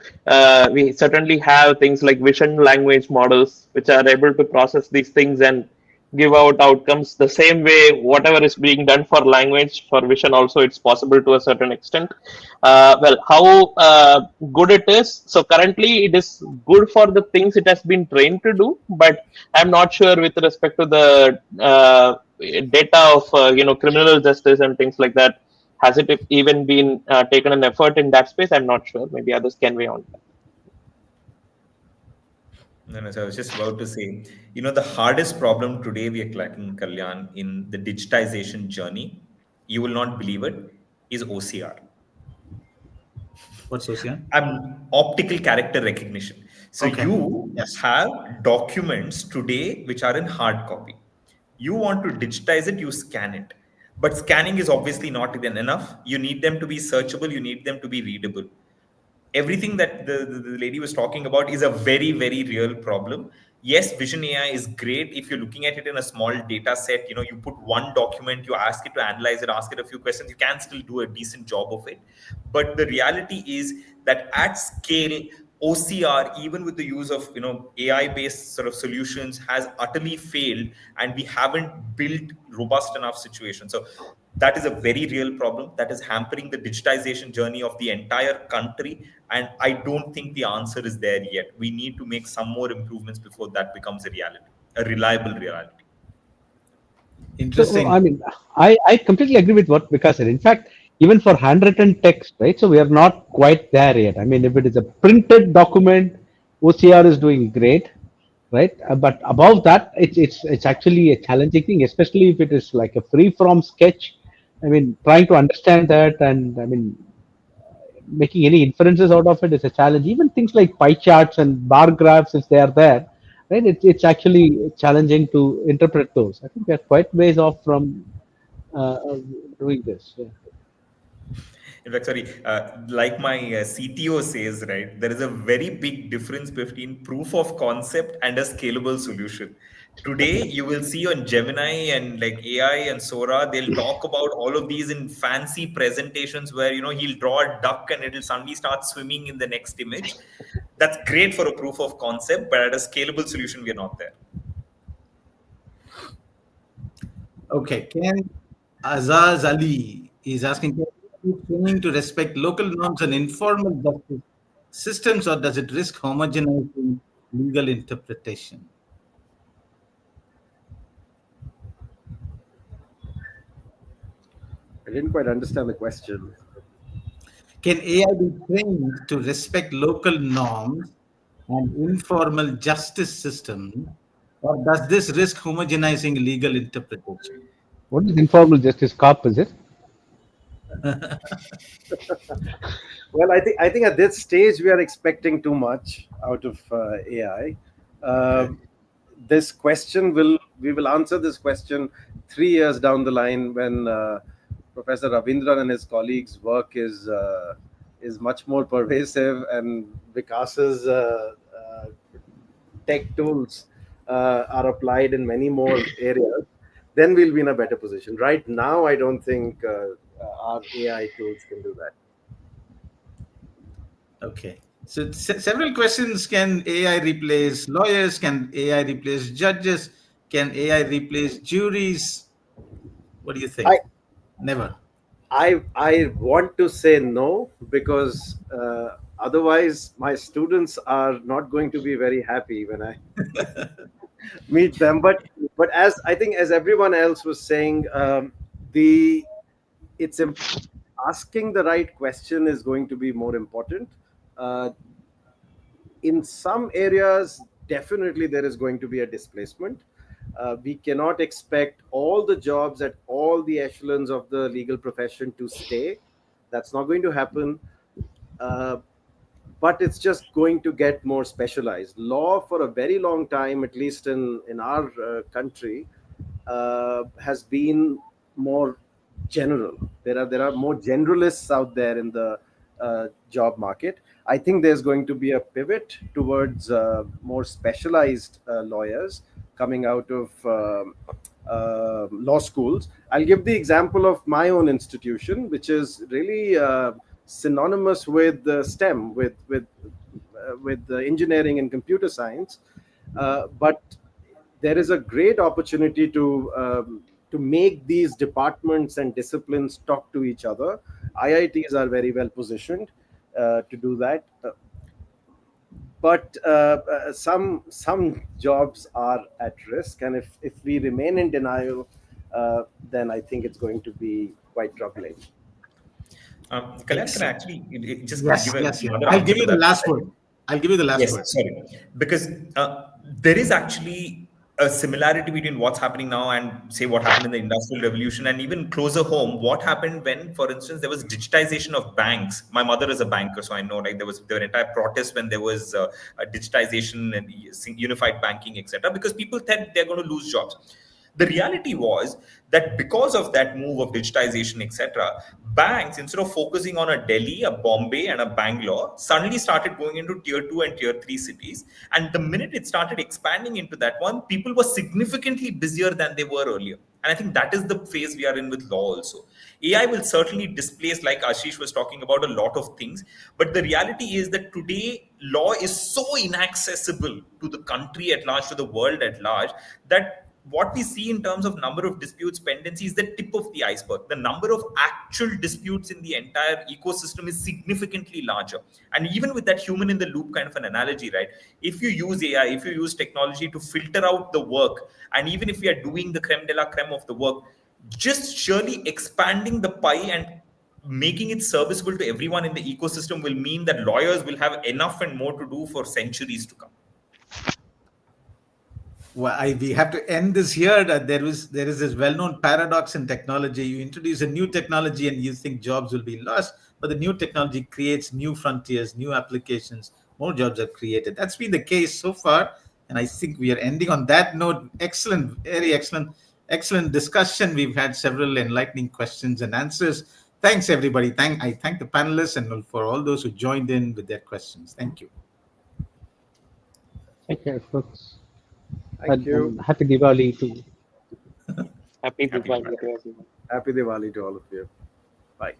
we certainly have things like vision language models, which are able to process these things and give out outcomes the same way whatever is being done for language, for vision also it's possible to a certain extent. Well, how good it is. So currently it is good for the things it has been trained to do, but I'm not sure with respect to the data of criminal justice and things like that. Has it even been taken an effort in that space? I'm not sure. Maybe others can weigh on that. No, so I was just about to say, the hardest problem today we are cracking, Kalyan, in the digitization journey, you will not believe it, is OCR. What's OCR? Optical character recognition. So Okay. You Yes. have documents today which are in hard copy. You want to digitize it, you scan it. But scanning is obviously not even enough. You need them to be searchable, you need them to be readable. Everything that the lady was talking about is a very, very real problem. Yes, vision AI is great if you're looking at it in a small data set. You put one document, you ask it to analyze it, ask it a few questions, you can still do a decent job of it. But the reality is that at scale, OCR, even with the use of AI-based sort of solutions, has utterly failed, and we haven't built robust enough situations. So that is a very real problem that is hampering the digitization journey of the entire country. And I don't think the answer is there yet. We need to make some more improvements before that becomes a reality, a reliable reality. Interesting. So, I mean, I completely agree with what Vikas said. In fact, even for handwritten text, right? So we are not quite there yet. I mean, if it is a printed document, OCR is doing great, right? But above that, it's actually a challenging thing, especially if it is like a free from sketch. I mean, trying to understand that, and I mean, making any inferences out of it is a challenge. Even things like pie charts and bar graphs, if they are there, right? It's actually challenging to interpret those. I think we are quite ways off from doing this. Yeah. In fact, sorry, like my CTO says, right, there is a very big difference between proof of concept and a scalable solution. Today, you will see on Gemini and like AI and Sora, they'll talk about all of these in fancy presentations where, he'll draw a duck and it'll suddenly start swimming in the next image. That's great for a proof of concept, but at a scalable solution, we're not there. Okay, Ken Azaz Ali is asking, can we be training to respect local norms and informal justice systems, or does it risk homogenizing legal interpretation? I didn't quite understand the question. Can AI be trained to respect local norms and informal justice systems, or does this risk homogenizing legal interpretation? What is informal justice? COP, is it? Well, I think at this stage we are expecting too much out of AI. This question we will answer this question 3 years down the line when Professor Ravindran and his colleagues' work is much more pervasive and Vikas's tech tools are applied in many more areas. Then we'll be in a better position. Right now, I don't think our AI tools can do that. Okay. So several questions. Can AI replace lawyers? Can AI replace judges? Can AI replace juries? What do you think? Never. I want to say no because otherwise my students are not going to be very happy when I meet them. But as I think as everyone else was saying, the it's asking the right question is going to be more important. Uh, in some areas, definitely there is going to be a displacement. We cannot expect all the jobs at all the echelons of the legal profession to stay. That's not going to happen. Uh, but it's just going to get more specialized. Law, for a very long time, at least in our country, has been more general. There are more generalists out there in the job market. I think there's going to be a pivot towards more specialized lawyers coming out of law schools. I'll give the example of my own institution, which is really synonymous with STEM, with engineering and computer science, but there is a great opportunity to make these departments and disciplines talk to each other. IITs are very well positioned to do that. But some jobs are at risk, and if we remain in denial, then I think it's going to be quite troubling. Kalyan, can I actually just Yes, give yes, yes. another I'll answer give to you the that? last word. I'll give you the last Yes, word. sorry. Because there is actually a similarity between what's happening now and say what happened in the Industrial Revolution, and even closer home, what happened when, for instance, there was digitization of banks. My mother is a banker, so I know like there were entire protests when there was a digitization and unified banking, etc. Because people thought they're going to lose jobs. The reality was that because of that move of digitization, etc., banks, instead of focusing on a Delhi, a Bombay, and a Bangalore, suddenly started going into tier 2 and tier 3 cities. And the minute it started expanding into that one, people were significantly busier than they were earlier. And I think that is the phase we are in with law also. AI will certainly displace, like Ashish was talking about, a lot of things. But the reality is that today, law is so inaccessible to the country at large, to the world at large, that what we see in terms of number of disputes pendency is the tip of the iceberg. The number of actual disputes in the entire ecosystem is significantly larger. And even with that human in the loop kind of an analogy, right? If you use AI, if you use technology to filter out the work, and even if we are doing the creme de la creme of the work, just surely expanding the pie and making it serviceable to everyone in the ecosystem will mean that lawyers will have enough and more to do for centuries to come. we have to end this here. That there is this well-known paradox in technology. You introduce a new technology and you think jobs will be lost, but the new technology creates new frontiers, new applications, more jobs are created. That's been the case so far, and I think we are ending on that note. Excellent, very excellent discussion. We've had several enlightening questions and answers. Thanks, everybody. I thank the panelists and for all those who joined in with their questions. Thank you. Okay, folks. Thank you. And happy Diwali to Happy Happy Diwali Diwali. to everyone. Happy Diwali to all of you. Bye.